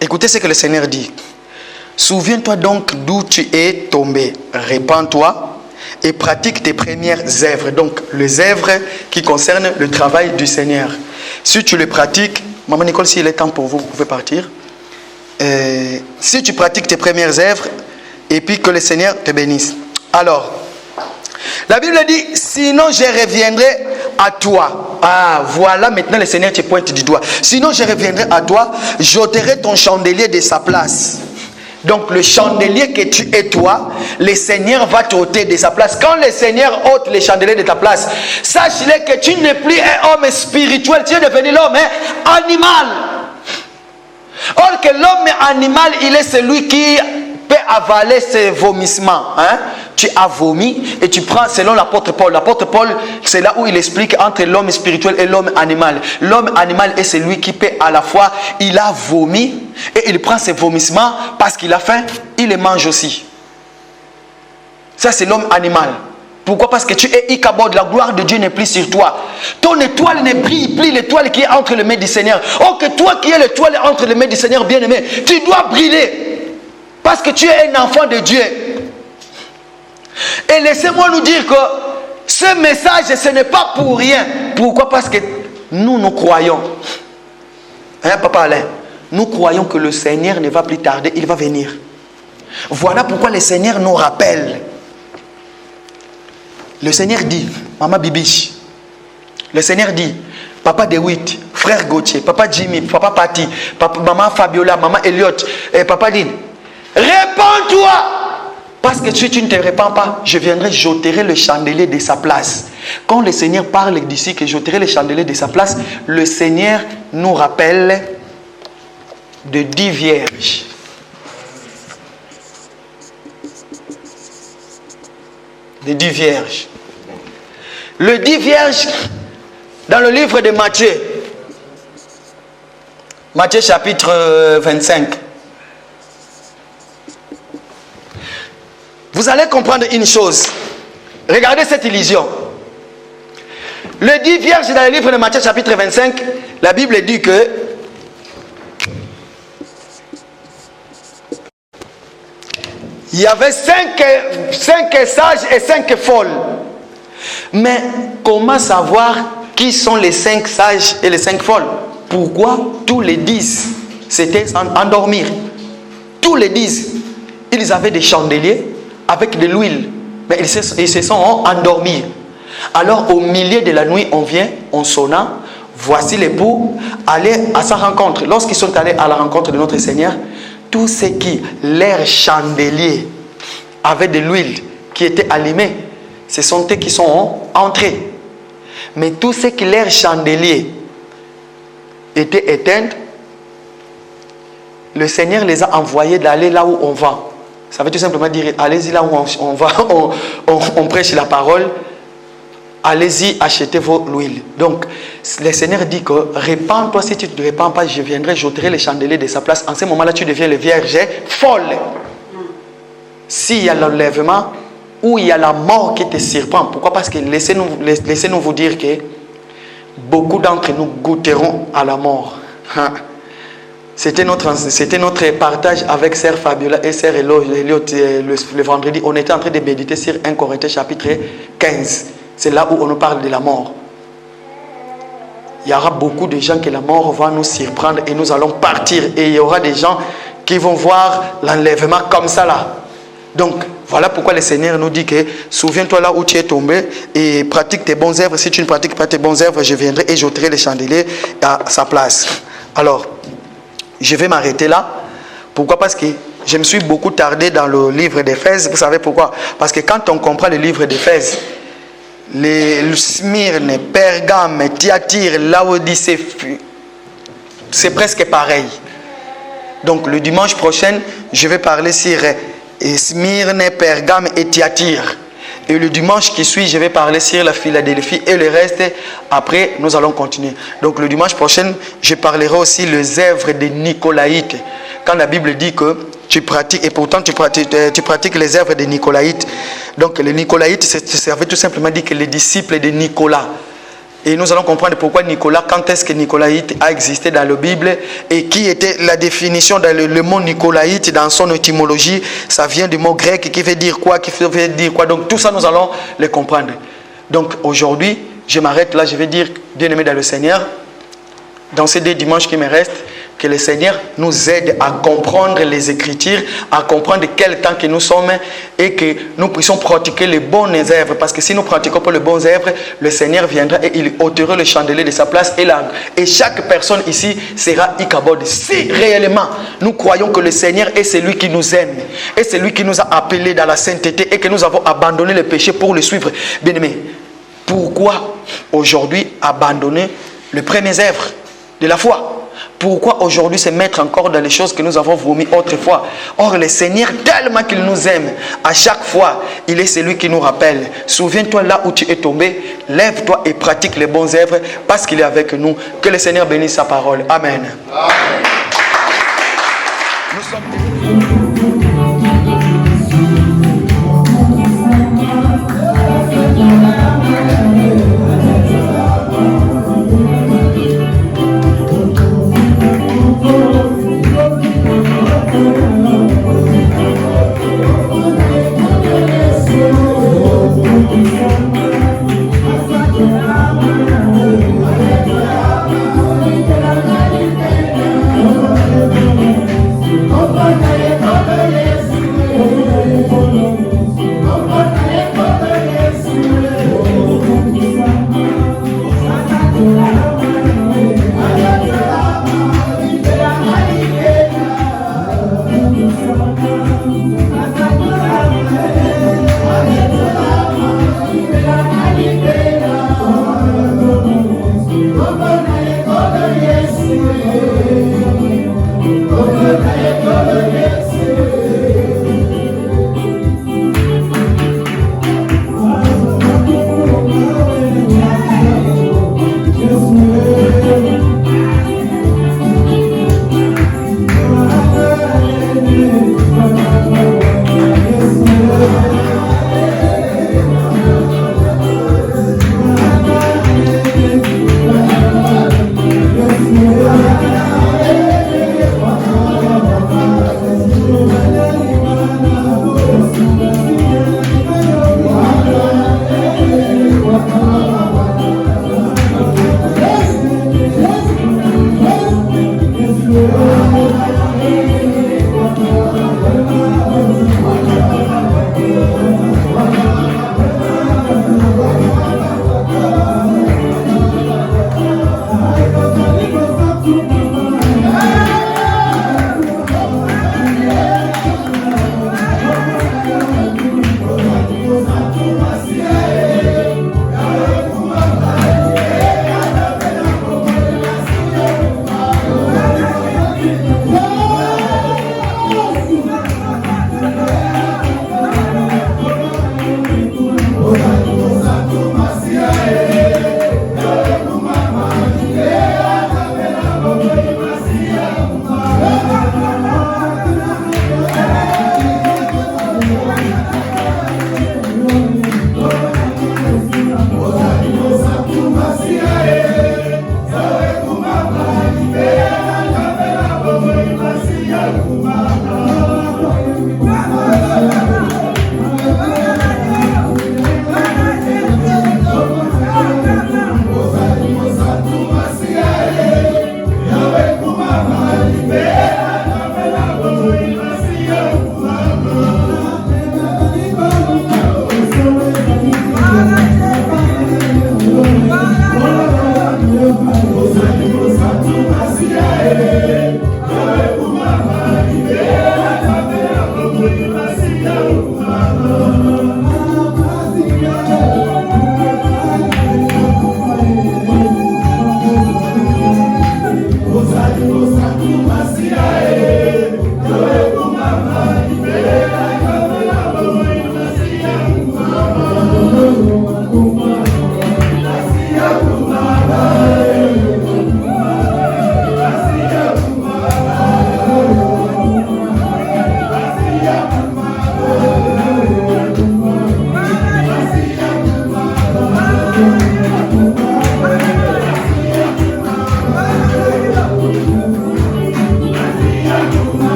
Écoutez ce que le Seigneur dit. Souviens-toi donc d'où tu es tombé. Répands-toi et pratique tes premières œuvres. Donc, les œuvres qui concernent le travail du Seigneur. Si tu les pratiques, Maman Nicole, s'il est temps pour vous, vous pouvez partir. si tu pratiques tes premières œuvres, et puis que le Seigneur te bénisse. Alors, la Bible dit, sinon je reviendrai à toi. Ah, voilà, maintenant le Seigneur te pointe du doigt. Sinon je reviendrai à toi, j'ôterai ton chandelier de sa place. Donc le chandelier que tu es toi, le Seigneur va t'ôter de sa place. Quand le Seigneur ôte le chandelier de ta place, sache-le que tu n'es plus un homme spirituel, tu es devenu l'homme animal. Or que l'homme animal, il est celui qui peut avaler ses vomissements. Tu as vomi et tu prends, selon l'apôtre Paul. L'apôtre Paul, c'est là où il explique entre l'homme spirituel et l'homme animal. L'homme animal est celui qui peut à la fois, il a vomi et il prend ses vomissements parce qu'il a faim, il les mange aussi. Ça c'est l'homme animal. Pourquoi? Parce que tu es Ichabod, la gloire de Dieu n'est plus sur toi. Ton étoile ne brille plus, l'étoile qui est entre les mains du Seigneur. Or que toi qui es l'étoile entre les mains du Seigneur bien-aimé, tu dois briller. Parce que tu es un enfant de Dieu. Et laissez-moi nous dire que ce message, ce n'est pas pour rien. Pourquoi? Parce que nous croyons. Papa Alain, nous croyons que le Seigneur ne va plus tarder, il va venir. Voilà pourquoi le Seigneur nous rappelle. Le Seigneur dit, Maman Bibiche, le Seigneur dit, Papa DeWitt, Frère Gauthier, Papa Jimmy, Papa Patty, Maman Fabiola, Maman Elliot, et Papa Lynn, répands-toi! Parce que si tu ne te répands pas, je viendrai, j'ôterai le chandelier de sa place. Quand le Seigneur parle d'ici que j'ôterai le chandelier de sa place, le Seigneur nous rappelle de 10 vierges. De 10 vierges. Le 10 vierges dans le livre de Matthieu. Matthieu chapitre 25. Vous allez comprendre une chose. Regardez cette illusion. Le 10 vierges dans le livre de Matthieu chapitre 25, la Bible dit que il y avait 5 sages et 5 folles. Mais comment savoir qui sont les 5 sages et les 5 folles? Pourquoi tous les 10 s'étaient endormir? Tous les 10, ils avaient des chandeliers avec de l'huile, mais ils se sont endormis. Alors au milieu de la nuit, on vient, on sonna, voici l'époux, allez à sa rencontre. Lorsqu'ils sont allés à la rencontre de notre Seigneur, tous ceux qui, leur chandelier avait de l'huile qui était allumée, ce sont eux qui sont entrés. Mais tous ceux qui, leur chandelier était éteint, le Seigneur les a envoyés d'aller là où on va. Ça veut tout simplement dire, allez-y là où on va, on prêche la parole, allez-y, achetez vos l'huile. Donc, le Seigneur dit que, répands-toi, si tu ne te répands pas, je viendrai, j'ôterai les chandeliers de sa place. En ce moment-là, tu deviens le vierge folle. S'il y a l'enlèvement, ou il y a la mort qui te surprend. Pourquoi? Parce que laissez-nous vous dire que beaucoup d'entre nous goûteront à la mort. C'était notre partage avec Sœur Fabiola et Sœur Elliot le vendredi. On était en train de méditer sur 1 Corinthiens chapitre 15. C'est là où on nous parle de la mort. Il y aura beaucoup de gens que la mort va nous surprendre et nous allons partir. Et il y aura des gens qui vont voir l'enlèvement comme ça là. Donc, voilà pourquoi le Seigneur nous dit que souviens-toi là où tu es tombé et pratique tes bonnes œuvres. Si tu ne pratiques pas tes bonnes œuvres, je viendrai et j'ôterai les chandeliers à sa place. Alors, je vais m'arrêter là. Pourquoi? Parce que je me suis beaucoup tardé dans le livre d'Éphèse. Vous savez pourquoi? Parce que quand on comprend le livre d'Éphèse, le Smyrne, Pergame, Thyatire, Laodicée, c'est presque pareil. Donc le dimanche prochain, je vais parler sur Smyrne, Pergame et Thyatire. Et le dimanche qui suit, je vais parler sur la Philadelphie et le reste. Après, nous allons continuer. Donc le dimanche prochain, je parlerai aussi les œuvres des Nicolaïtes. Quand la Bible dit que tu pratiques, et pourtant tu pratiques les œuvres des Nicolaïtes. Donc les Nicolaïtes, ça veut tout simplement dire que les disciples de Nicolas. Et nous allons comprendre pourquoi Nicolas, quand est-ce que Nicolaïte a existé dans la Bible et qui était la définition dans le mot Nicolaïte dans son étymologie. Ça vient du mot grec qui veut dire quoi, Donc tout ça, nous allons le comprendre. Donc aujourd'hui, je m'arrête là, je vais dire, bien-aimé dans le Seigneur, dans ces 2 dimanches qui me restent, Que le Seigneur nous aide à comprendre les Écritures, à comprendre quel temps que nous sommes et que nous puissions pratiquer les bonnes œuvres. Parce que si nous pratiquons pas les bonnes œuvres, le Seigneur viendra et il ôtera le chandelier de sa place et chaque personne ici sera Ichabod. Si réellement nous croyons que le Seigneur est celui qui nous aime et celui qui nous a appelés dans la sainteté et que nous avons abandonné le péché pour le suivre, bien aimé, pourquoi aujourd'hui abandonner les premières œuvres de la foi? Pourquoi aujourd'hui se mettre encore dans les choses que nous avons vomi autrefois? Or, le Seigneur, tellement qu'il nous aime, à chaque fois, il est celui qui nous rappelle. Souviens-toi là où tu es tombé, lève-toi et pratique les bonnes œuvres parce qu'il est avec nous. Que le Seigneur bénisse sa parole. Amen. Amen. Nous sommes...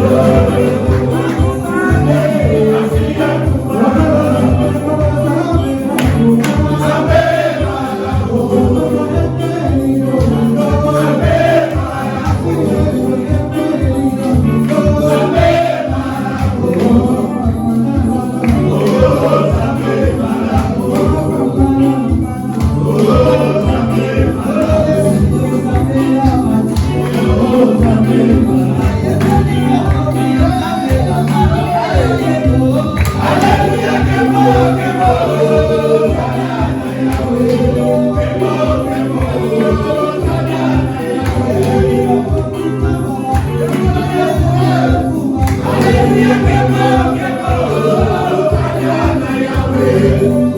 Glory. Amen.